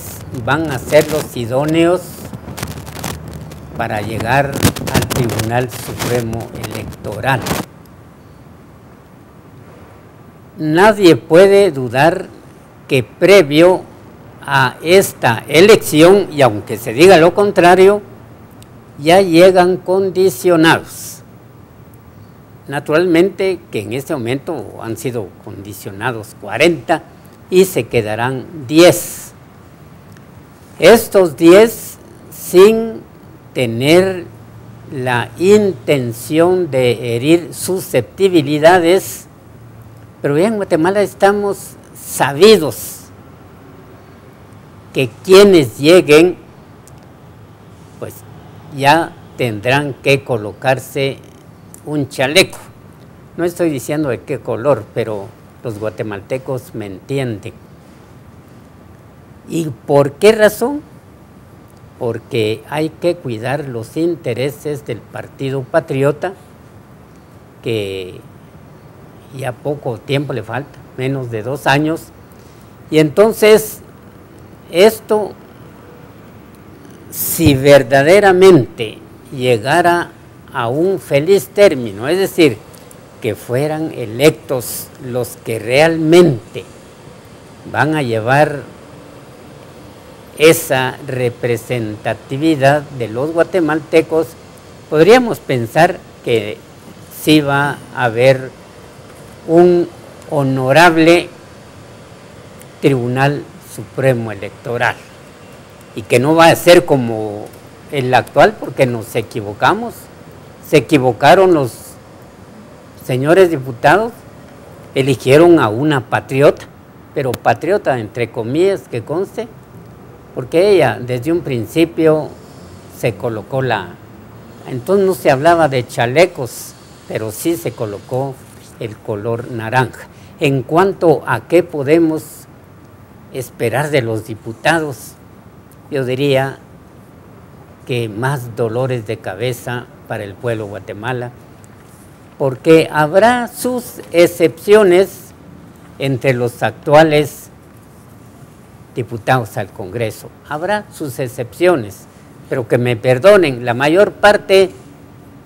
van a ser los idóneos para llegar al Tribunal Supremo Electoral. Nadie puede dudar que previo a esta elección, y aunque se diga lo contrario, ya llegan condicionados. Naturalmente que en este momento han sido condicionados 40 y se quedarán 10. Estos 10 sin tener la intención de herir susceptibilidades, pero ya en Guatemala estamos sabidos que quienes lleguen, pues ya tendrán que colocarse un chaleco. No estoy diciendo de qué color, pero los guatemaltecos me entienden. ¿Y por qué razón? Porque hay que cuidar los intereses del Partido Patriota, que ya poco tiempo le falta, menos de 2 años, y entonces esto, si verdaderamente llegara a un feliz término, es decir, que fueran electos los que realmente van a llevar esa representatividad de los guatemaltecos, podríamos pensar que sí va a haber un honorable Tribunal Supremo Electoral y que no va a ser como el actual, porque nos equivocamos. Se equivocaron los señores diputados, eligieron a una patriota, pero patriota entre comillas, que conste, porque ella desde un principio se colocó entonces no se hablaba de chalecos, pero sí se colocó el color naranja. En cuanto a qué podemos esperar de los diputados, yo diría que más dolores de cabeza para el pueblo de Guatemala, porque habrá sus excepciones entre los actuales diputados al Congreso. Habrá sus excepciones, pero que me perdonen, la mayor parte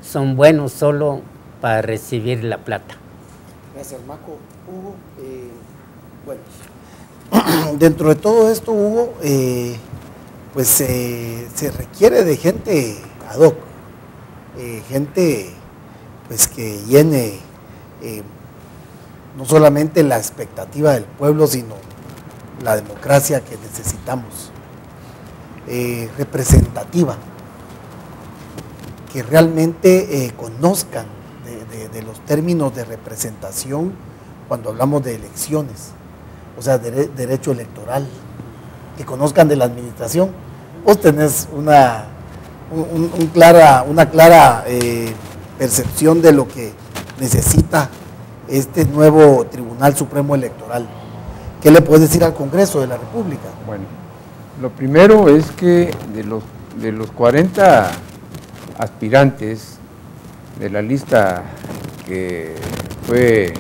son buenos solo para recibir la plata. Gracias, Marco. Hugo, dentro de todo esto, Hugo, pues se requiere de gente ad hoc, gente pues que llene no solamente la expectativa del pueblo, sino la democracia que necesitamos, representativa, que realmente conozcan de los términos de representación cuando hablamos de elecciones, o sea, derecho electoral, que conozcan de la administración, vos tenés una clara percepción de lo que necesita este nuevo Tribunal Supremo Electoral. ¿Qué le puedes decir al Congreso de la República? Bueno, lo primero es que de los 40 aspirantes de la lista que fue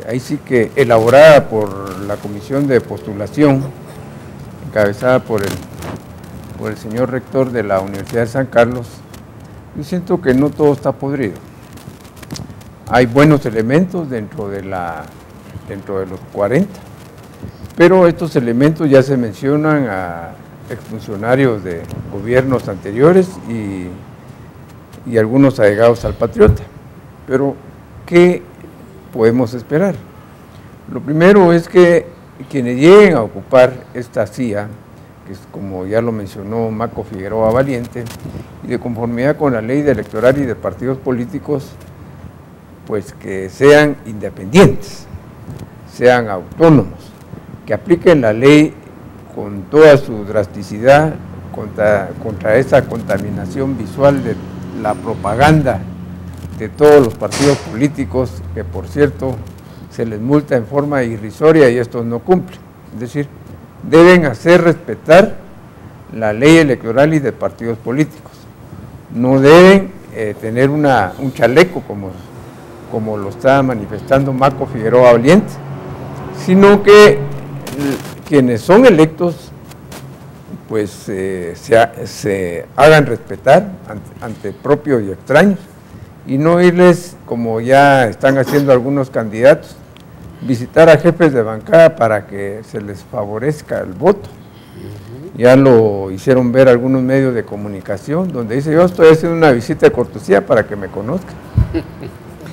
ahí sí que elaborada por la comisión de postulación, encabezada por el señor rector de la Universidad de San Carlos, yo siento que no todo está podrido. Hay buenos elementos dentro de los 40, pero estos elementos ya se mencionan a exfuncionarios de gobiernos anteriores y algunos allegados al patriota. Pero, ¿qué podemos esperar? Lo primero es que quienes lleguen a ocupar esta silla, que es, como ya lo mencionó Maco Figueroa Valiente, y de conformidad con la ley electoral y de partidos políticos, pues que sean independientes, sean autónomos, que apliquen la ley con toda su drasticidad contra esa contaminación visual de la propaganda de todos los partidos políticos, que por cierto se les multa en forma irrisoria y estos no cumplen. Es decir, deben hacer respetar la ley electoral y de partidos políticos. No deben tener un chaleco como lo está manifestando Maco Figueroa Valiente, sino que quienes son electos pues se hagan respetar ante propios y extraños, y no irles, como ya están haciendo algunos candidatos, visitar a jefes de bancada para que se les favorezca el voto. Ya lo hicieron ver algunos medios de comunicación, donde dice: yo estoy haciendo una visita de cortesía para que me conozcan.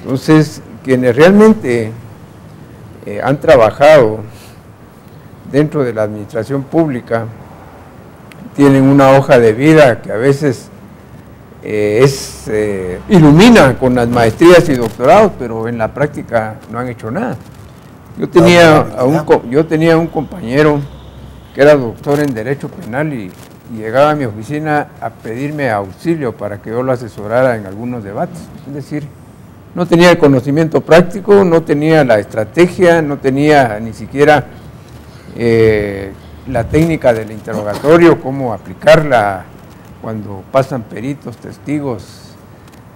Entonces, quienes realmente han trabajado dentro de la administración pública tienen una hoja de vida que a veces ilumina con las maestrías y doctorados, pero en la práctica no han hecho nada. Yo tenía un compañero que era doctor en Derecho Penal y llegaba a mi oficina a pedirme auxilio para que yo lo asesorara en algunos debates. Es decir, no tenía el conocimiento práctico, no tenía la estrategia, no tenía ni siquiera la técnica del interrogatorio, cómo aplicarla cuando pasan peritos, testigos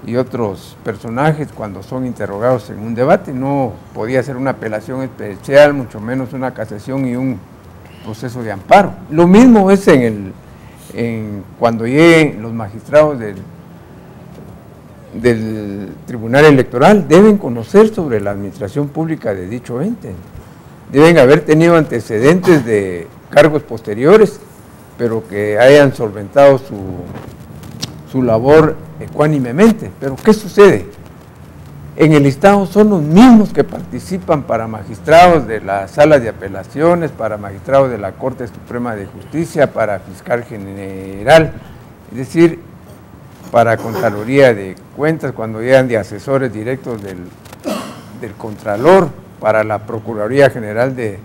y otros personajes cuando son interrogados en un debate. No podía hacer una apelación especial, mucho menos una casación y un proceso de amparo. Lo mismo es cuando lleguen los magistrados del Tribunal Electoral. Deben conocer sobre la administración pública de dicho ente, deben haber tenido antecedentes de cargos posteriores, pero que hayan solventado su labor ecuánimemente. Pero ¿qué sucede? En el listado son los mismos que participan para magistrados de las salas de apelaciones, para magistrados de la Corte Suprema de Justicia, para fiscal general, es decir, para Contraloría de Cuentas, cuando llegan de asesores directos del Contralor, para la Procuraduría General de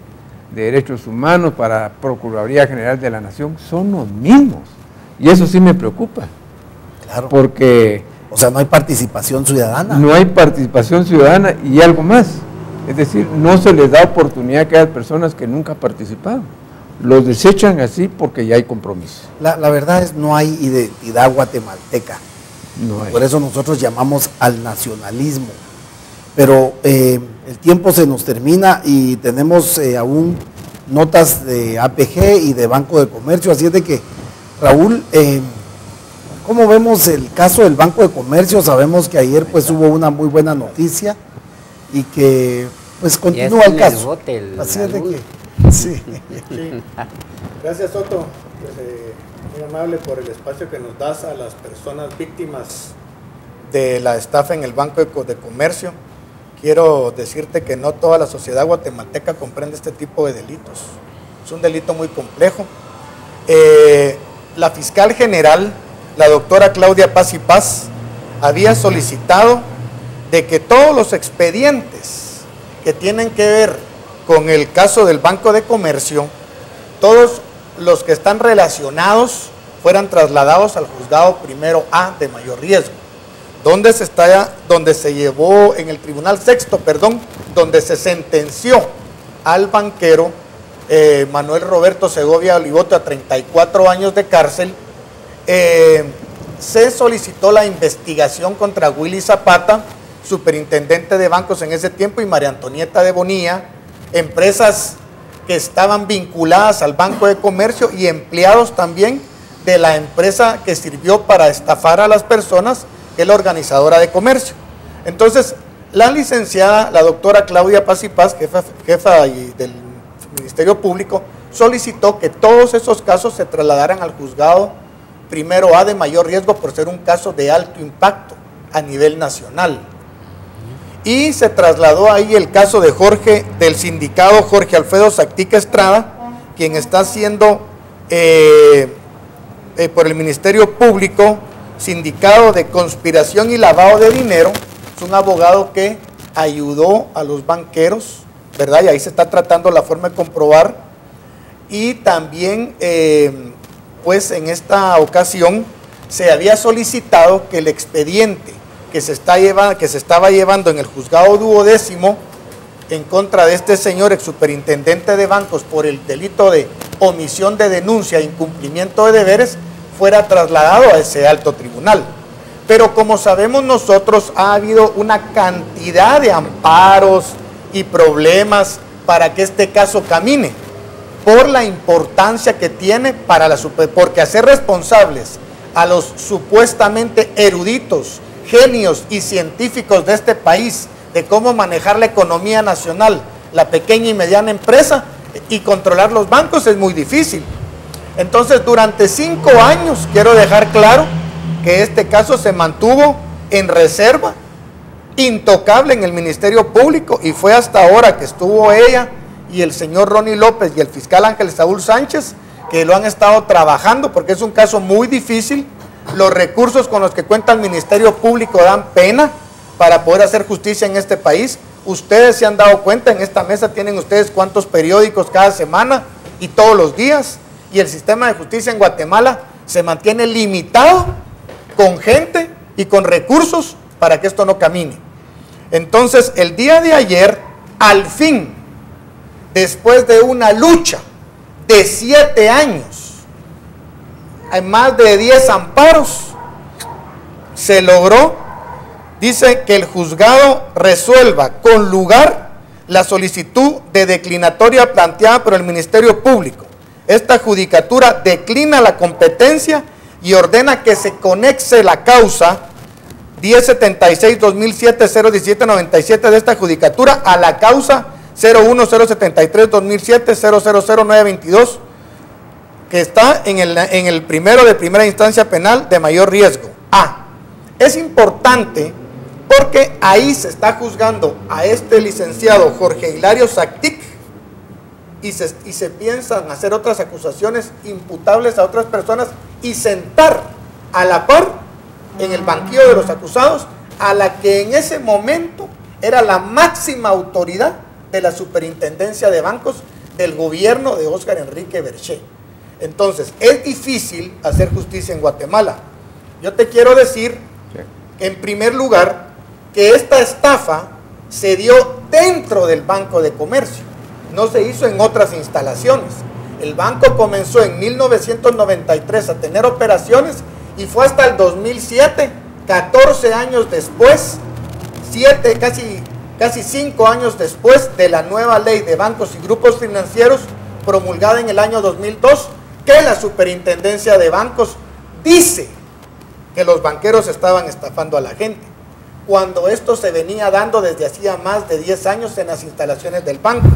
Derechos Humanos, para Procuraduría General de la Nación, son los mismos. Y eso sí me preocupa. Claro. Porque... o sea, no hay participación ciudadana. No hay participación ciudadana y algo más. Es decir, no se les da oportunidad a aquellas personas que nunca participaron. Los desechan así porque ya hay compromiso. La verdad es, no hay identidad guatemalteca. No hay. Por eso nosotros llamamos al nacionalismo. Pero el tiempo se nos termina y tenemos aún notas de APG y de Banco de Comercio. Así es de que, Raúl, ¿cómo vemos el caso del Banco de Comercio? Sabemos que ayer pues hubo una muy buena noticia y que pues continúa el caso. Así es de que, sí. Gracias, Soto. Muy amable por el espacio que nos das a las personas víctimas de la estafa en el Banco de Comercio. Quiero decirte que no toda la sociedad guatemalteca comprende este tipo de delitos. Es un delito muy complejo. La fiscal general, la doctora Claudia Paz y Paz, había solicitado de que todos los expedientes que tienen que ver con el caso del Banco de Comercio, todos los que están relacionados fueran trasladados al juzgado primero A de mayor riesgo, donde se llevó en el tribunal sexto, donde se sentenció al banquero Manuel Roberto Segovia Olivoto a 34 años de cárcel. Se solicitó la investigación contra Willy Zapata, superintendente de bancos en ese tiempo, y María Antonieta de Bonilla, empresas que estaban vinculadas al Banco de Comercio y empleados también de la empresa que sirvió para estafar a las personas, que es la organizadora de comercio. Entonces, la licenciada, la doctora Claudia Paz y Paz, jefa del Ministerio Público, solicitó que todos esos casos se trasladaran al juzgado primero A de mayor riesgo por ser un caso de alto impacto a nivel nacional. Y se trasladó ahí el caso del sindicado Jorge Alfredo Sactica Estrada, quien está siendo por el Ministerio Público sindicado de conspiración y lavado de dinero. Es un abogado que ayudó a los banqueros, ¿verdad? Y ahí se está tratando la forma de comprobar. Y también, pues en esta ocasión, se había solicitado que el expediente que se estaba llevando en el juzgado 12º en contra de este señor ex superintendente de bancos por el delito de omisión de denuncia e incumplimiento de deberes fuera trasladado a ese alto tribunal. Pero como sabemos nosotros, ha habido una cantidad de amparos y problemas para que este caso camine, por la importancia que tiene porque hacer responsables a los supuestamente eruditos, genios y científicos de este país de cómo manejar la economía nacional, la pequeña y mediana empresa y controlar los bancos es muy difícil. Entonces, durante 5 años, quiero dejar claro que este caso se mantuvo en reserva, intocable en el Ministerio Público, y fue hasta ahora que estuvo ella y el señor Ronnie López y el fiscal Ángel Saúl Sánchez, que lo han estado trabajando, porque es un caso muy difícil. Los recursos con los que cuenta el Ministerio Público dan pena para poder hacer justicia en este país. Ustedes se han dado cuenta, en esta mesa tienen ustedes cuántos periódicos cada semana y todos los días, y el sistema de justicia en Guatemala se mantiene limitado con gente y con recursos para que esto no camine. Entonces, el día de ayer, al fin, después de una lucha de 7 años, hay más de 10 amparos, se logró, dice, que el juzgado resuelva con lugar la solicitud de declinatoria planteada por el Ministerio Público. Esta judicatura declina la competencia y ordena que se conexe la causa 1076-2007-01797 de esta judicatura a la causa 01073-2007-000922, que está en el primero de primera instancia penal de mayor riesgo. Es importante porque ahí se está juzgando a este licenciado Jorge Hilario Sactic y se piensan hacer otras acusaciones imputables a otras personas y sentar a la par en el banquillo de los acusados a la que en ese momento era la máxima autoridad de la superintendencia de bancos del gobierno de Óscar Enrique Berché. Entonces, es difícil hacer justicia en Guatemala. Yo te quiero decir, en primer lugar, que esta estafa se dio dentro del Banco de Comercio, no se hizo en otras instalaciones. El banco comenzó en 1993 a tener operaciones y fue hasta el 2007, 14 años después, casi 5 años después de la nueva ley de bancos y grupos financieros promulgada en el año 2002, que la superintendencia de bancos dice que los banqueros estaban estafando a la gente, cuando esto se venía dando desde hacía más de 10 años en las instalaciones del banco.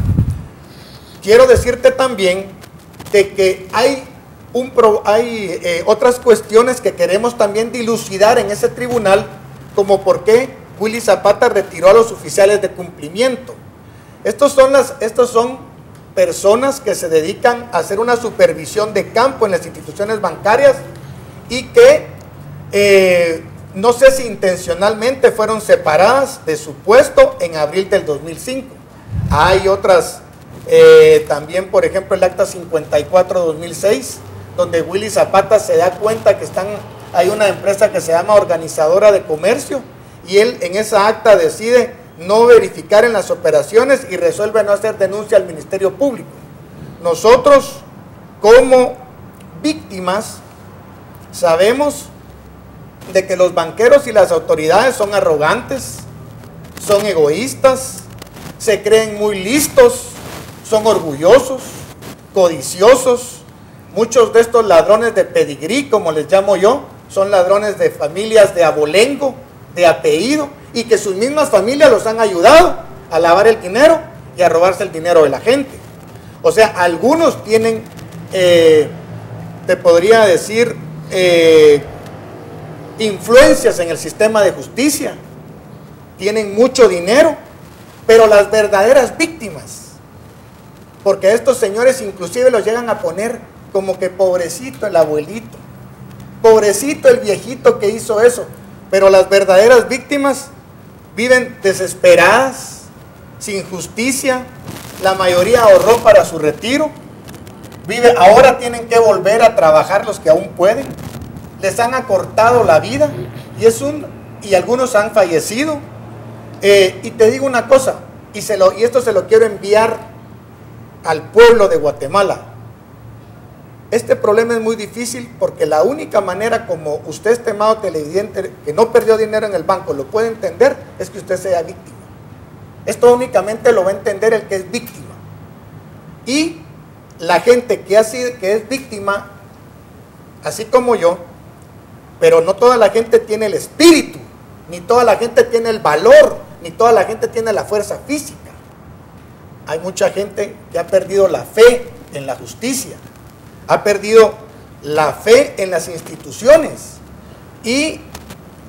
Quiero decirte también de que hay otras cuestiones que queremos también dilucidar en ese tribunal, como por qué Willy Zapata retiró a los oficiales de cumplimiento. Estos son personas que se dedican a hacer una supervisión de campo en las instituciones bancarias y que no sé si intencionalmente fueron separadas de su puesto en abril del 2005. Hay otras También, por ejemplo, el acta 54-2006, donde Willy Zapata se da cuenta que hay una empresa que se llama Organizadora de Comercio, y él en esa acta decide no verificar en las operaciones y resuelve no hacer denuncia al Ministerio Público. Nosotros, como víctimas, sabemos de que los banqueros y las autoridades son arrogantes, son egoístas, se creen muy listos, son orgullosos, codiciosos. Muchos de estos ladrones de pedigrí, como les llamo yo, son ladrones de familias de abolengo, de apellido, y que sus mismas familias los han ayudado a lavar el dinero y a robarse el dinero de la gente. O sea, algunos tienen, te podría decir, influencias en el sistema de justicia, tienen mucho dinero, pero las verdaderas víctimas, porque estos señores inclusive los llegan a poner como que pobrecito el abuelito, pobrecito el viejito que hizo eso, pero las verdaderas víctimas viven desesperadas, sin justicia, la mayoría ahorró para su retiro, ahora tienen que volver a trabajar los que aún pueden, les han acortado la vida y algunos han fallecido. Y te digo una cosa, y esto se lo quiero enviar al pueblo de Guatemala. Este problema es muy difícil porque la única manera como usted, estimado televidente, que no perdió dinero en el banco, lo puede entender, es que usted sea víctima. Esto únicamente lo va a entender el que es víctima. Y la gente que es víctima, así como yo, pero no toda la gente tiene el espíritu, ni toda la gente tiene el valor, ni toda la gente tiene la fuerza física. Hay mucha gente que ha perdido la fe en la justicia, ha perdido la fe en las instituciones y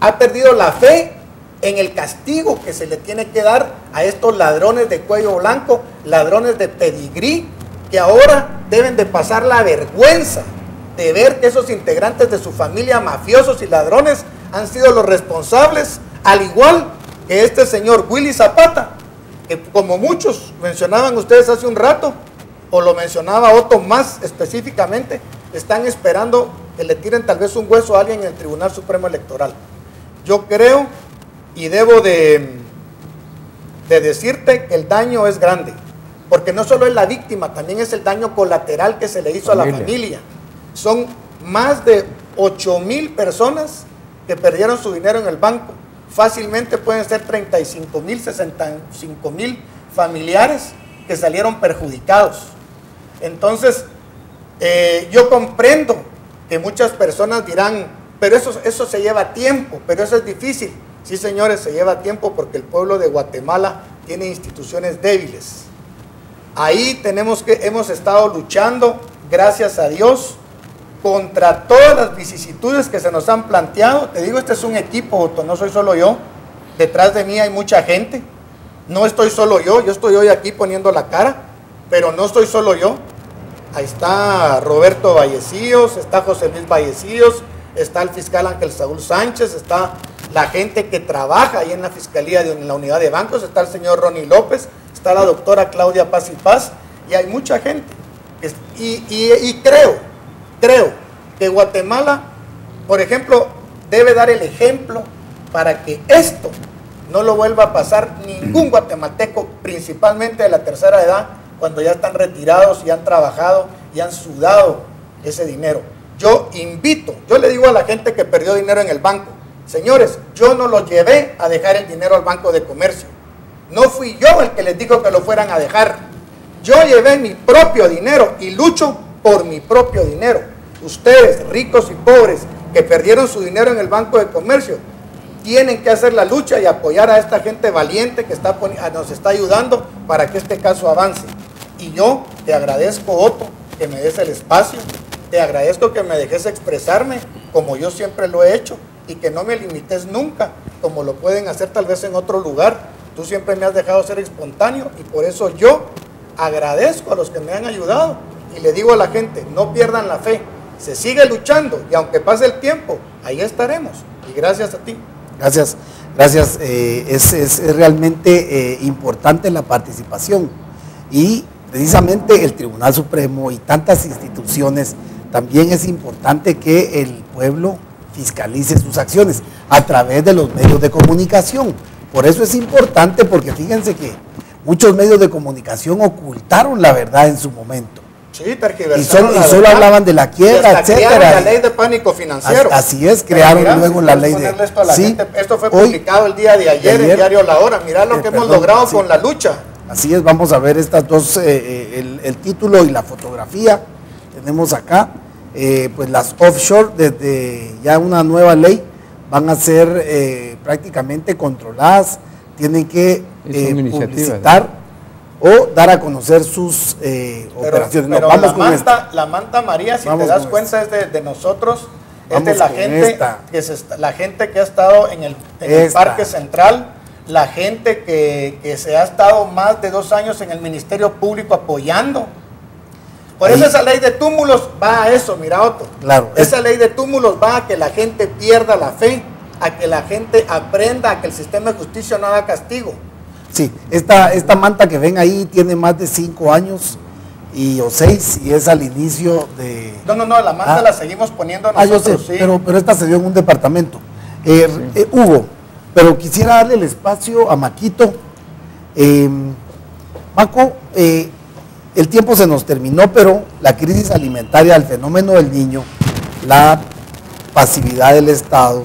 ha perdido la fe en el castigo que se le tiene que dar a estos ladrones de cuello blanco, ladrones de pedigrí, que ahora deben de pasar la vergüenza de ver que esos integrantes de su familia, mafiosos y ladrones, han sido los responsables, al igual que este señor Willy Zapata, que como muchos mencionaban ustedes hace un rato, o lo mencionaba Otto más específicamente, están esperando que le tiren tal vez un hueso a alguien en el Tribunal Supremo Electoral. Yo creo y debo de decirte que el daño es grande, porque no solo es la víctima, también es el daño colateral que se le hizo a la familia. Son más de 8,000 personas que perdieron su dinero en el banco. Fácilmente pueden ser 35,000, 65,000 familiares que salieron perjudicados. Entonces, yo comprendo que muchas personas dirán, pero eso se lleva tiempo, pero eso es difícil. Sí, señores, se lleva tiempo porque el pueblo de Guatemala tiene instituciones débiles. Ahí hemos estado luchando, gracias a Dios, contra todas las vicisitudes que se nos han planteado. Te digo, este es un equipo, Otto, no soy solo yo. Detrás de mí hay mucha gente. No estoy solo yo estoy hoy aquí poniendo la cara, pero no estoy solo yo. Ahí está Roberto Vallecillos, está José Luis Vallecillos, está el fiscal Ángel Saúl Sánchez, está la gente que trabaja ahí en la Fiscalía, en la unidad de bancos, está el señor Ronnie López, está la doctora Claudia Paz y Paz, y hay mucha gente. Y creo que Guatemala, por ejemplo, debe dar el ejemplo para que esto no lo vuelva a pasar ningún guatemalteco, principalmente de la tercera edad, cuando ya están retirados y han trabajado y han sudado ese dinero. Yo le digo a la gente que perdió dinero en el banco, señores, yo no los llevé a dejar el dinero al Banco de Comercio. No fui yo el que les dijo que lo fueran a dejar. Yo llevé mi propio dinero y lucho por mi propio dinero. Ustedes, ricos y pobres, que perdieron su dinero en el Banco de Comercio, tienen que hacer la lucha y apoyar a esta gente valiente que nos está ayudando para que este caso avance. Y yo te agradezco, Otto, que me des el espacio, te agradezco que me dejes expresarme como yo siempre lo he hecho y que no me limites nunca, como lo pueden hacer tal vez en otro lugar. Tú siempre me has dejado ser espontáneo y por eso yo agradezco a los que me han ayudado y le digo a la gente, no pierdan la fe, se sigue luchando y aunque pase el tiempo, ahí estaremos. Y gracias a ti. Gracias. Es realmente importante la participación y precisamente el Tribunal Supremo y tantas instituciones, también es importante que el pueblo fiscalice sus acciones a través de los medios de comunicación. Por eso es importante, porque fíjense que muchos medios de comunicación ocultaron la verdad en su momento. Sí, tergiversaron y solo hablaban de la quiebra, etcétera. La ley de pánico financiero. Así es, crearon luego la ley de... Esto fue publicado el día de ayer en Diario La Hora. Mirá lo que hemos logrado con la lucha. Así es, vamos a ver estas dos, el título y la fotografía. Tenemos acá, pues las offshore, desde ya una nueva ley, van a ser prácticamente controladas, tienen que publicitar o dar a conocer sus operaciones. Pero la manta María, si te das cuenta, es de nosotros, es de la gente, la gente que ha estado en el Parque Central, la gente que se ha estado más de 2 años en el Ministerio Público apoyando. Por eso esa ley de túmulos va a eso, mira Otto. Claro. Esa ley de túmulos va a que la gente pierda la fe, a que la gente aprenda a que el sistema de justicia no haga castigo. Sí, esta manta que ven ahí tiene más de 5 años o 6 y es al inicio de... No, la manta la seguimos poniendo nosotros. Yo sé, sí. pero esta se dio en un departamento. Hugo, pero quisiera darle el espacio a Maquito. Maco, el tiempo se nos terminó, pero la crisis alimentaria, el fenómeno del niño, la pasividad del Estado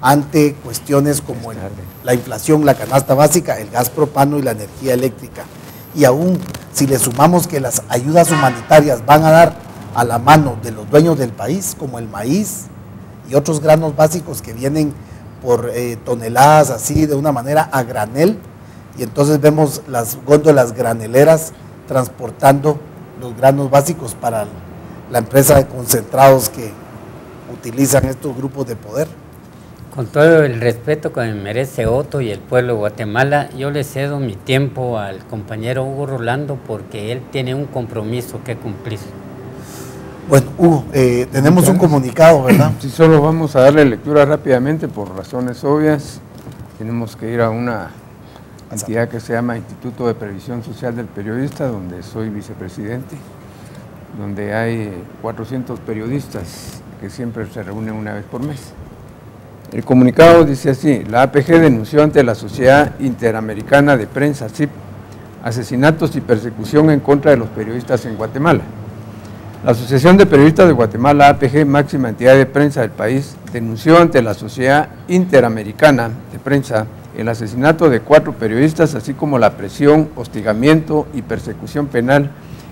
ante cuestiones como la inflación, la canasta básica, el gas propano y la energía eléctrica. Y aún si le sumamos que las ayudas humanitarias van a dar a la mano de los dueños del país, como el maíz y otros granos básicos que vienen por toneladas así de una manera a granel, y entonces vemos las góndolas graneleras transportando los granos básicos para la empresa de concentrados que utilizan estos grupos de poder. Con todo el respeto que me merece Otto y el pueblo de Guatemala, yo le cedo mi tiempo al compañero Hugo Rolando porque él tiene un compromiso que cumplir. Bueno, Hugo, tenemos un comunicado, ¿verdad? Sí, solo vamos a darle lectura rápidamente por razones obvias. Tenemos que ir a una entidad que se llama Instituto de Previsión Social del Periodista, donde soy vicepresidente, donde hay 400 periodistas que siempre se reúnen una vez por mes. El comunicado dice así: la APG denunció ante la Sociedad Interamericana de Prensa, SIP, asesinatos y persecución en contra de los periodistas en Guatemala. La Asociación de Periodistas de Guatemala, APG, máxima entidad de prensa del país, denunció ante la Sociedad Interamericana de Prensa el asesinato de 4 periodistas, así como la presión, hostigamiento y persecución penal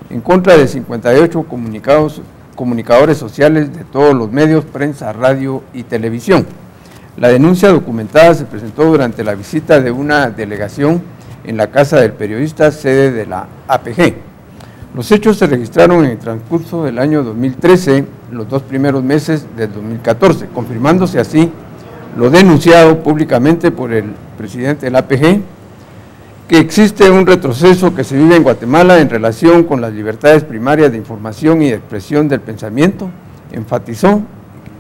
en contra de 58 comunicadores sociales de todos los medios, prensa, radio y televisión. La denuncia documentada se presentó durante la visita de una delegación en la casa del periodista, sede de la APG. Los hechos se registraron en el transcurso del año 2013, los 2 primeros meses del 2014, confirmándose así lo denunciado públicamente por el presidente de la APG, que existe un retroceso que se vive en Guatemala en relación con las libertades primarias de información y de expresión del pensamiento. Enfatizó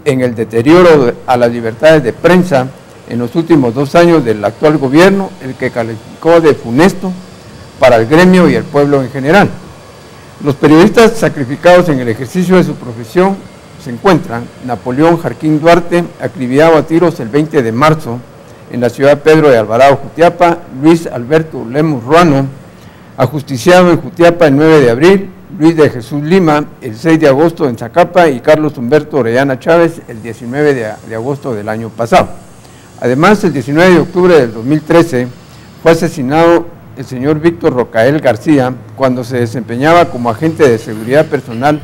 en el deterioro a las libertades de prensa en los últimos 2 años del actual gobierno, el que calificó de funesto para el gremio y el pueblo en general. Los periodistas sacrificados en el ejercicio de su profesión se encuentran Napoleón Jarquín Duarte, acribillado a tiros el 20 de marzo en la ciudad Pedro de Alvarado, Jutiapa; Luis Alberto Lemus Ruano, ajusticiado en Jutiapa el 9 de abril; Luis de Jesús Lima el 6 de agosto en Zacapa; y Carlos Humberto Orellana Chávez el 19 de agosto del año pasado. Además, el 19 de octubre del 2013 fue asesinado el señor Víctor Rocael García cuando se desempeñaba como agente de seguridad personal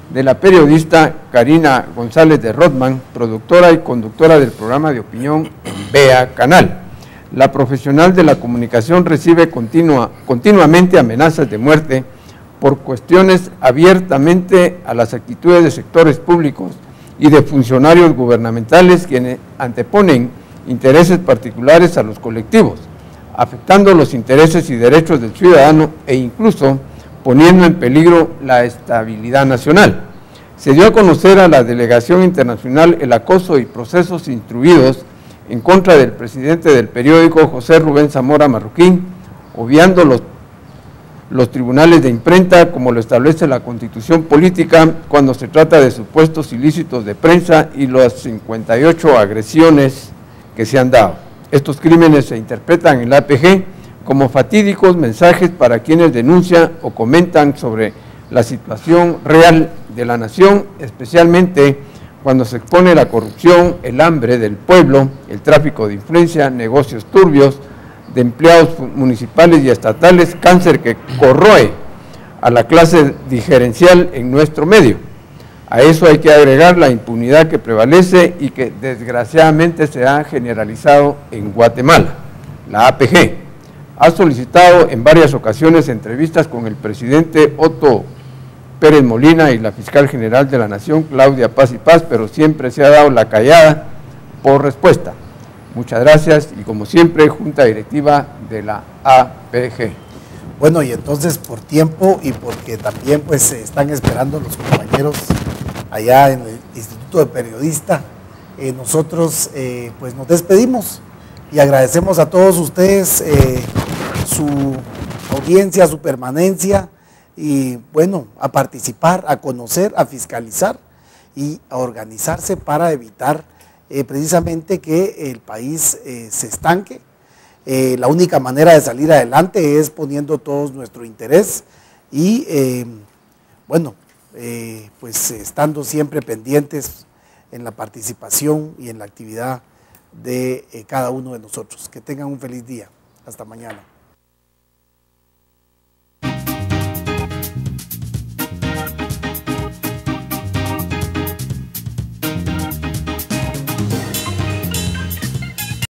de la periodista Karina González de Rothman, productora y conductora del programa de opinión en Vea Canal. La profesional de la comunicación recibe continuamente amenazas de muerte por cuestiones abiertamente a las actitudes de sectores públicos y de funcionarios gubernamentales quienes anteponen intereses particulares a los colectivos, afectando los intereses y derechos del ciudadano e incluso poniendo en peligro la estabilidad nacional. Se dio a conocer a la delegación internacional el acoso y procesos instruidos en contra del presidente del periódico, José Rubén Zamora Marroquín, obviando los los tribunales de imprenta, como lo establece la Constitución Política, cuando se trata de supuestos ilícitos de prensa y las 58 agresiones que se han dado. Estos crímenes se interpretan en la APG como fatídicos mensajes para quienes denuncian o comentan sobre la situación real de la nación, especialmente cuando se expone la corrupción, el hambre del pueblo, el tráfico de influencia, negocios turbios de empleados municipales y estatales, cáncer que corroe a la clase dirigencial en nuestro medio. A eso hay que agregar la impunidad que prevalece y que desgraciadamente se ha generalizado en Guatemala. La APG ha solicitado en varias ocasiones entrevistas con el presidente Otto Pérez Molina y la fiscal general de la Nación, Claudia Paz y Paz, pero siempre se ha dado la callada por respuesta. Muchas gracias y como siempre, Junta Directiva de la APG. Bueno, y entonces por tiempo y porque también pues se están esperando los compañeros allá en el Instituto de Periodista, nosotros pues nos despedimos y agradecemos a todos ustedes su audiencia, su permanencia y bueno, a participar, a conocer, a fiscalizar y a organizarse para evitar precisamente que el país se estanque. La única manera de salir adelante es poniendo todos nuestro interés y bueno, pues estando siempre pendientes en la participación y en la actividad de cada uno de nosotros. Que tengan un feliz día. Hasta mañana.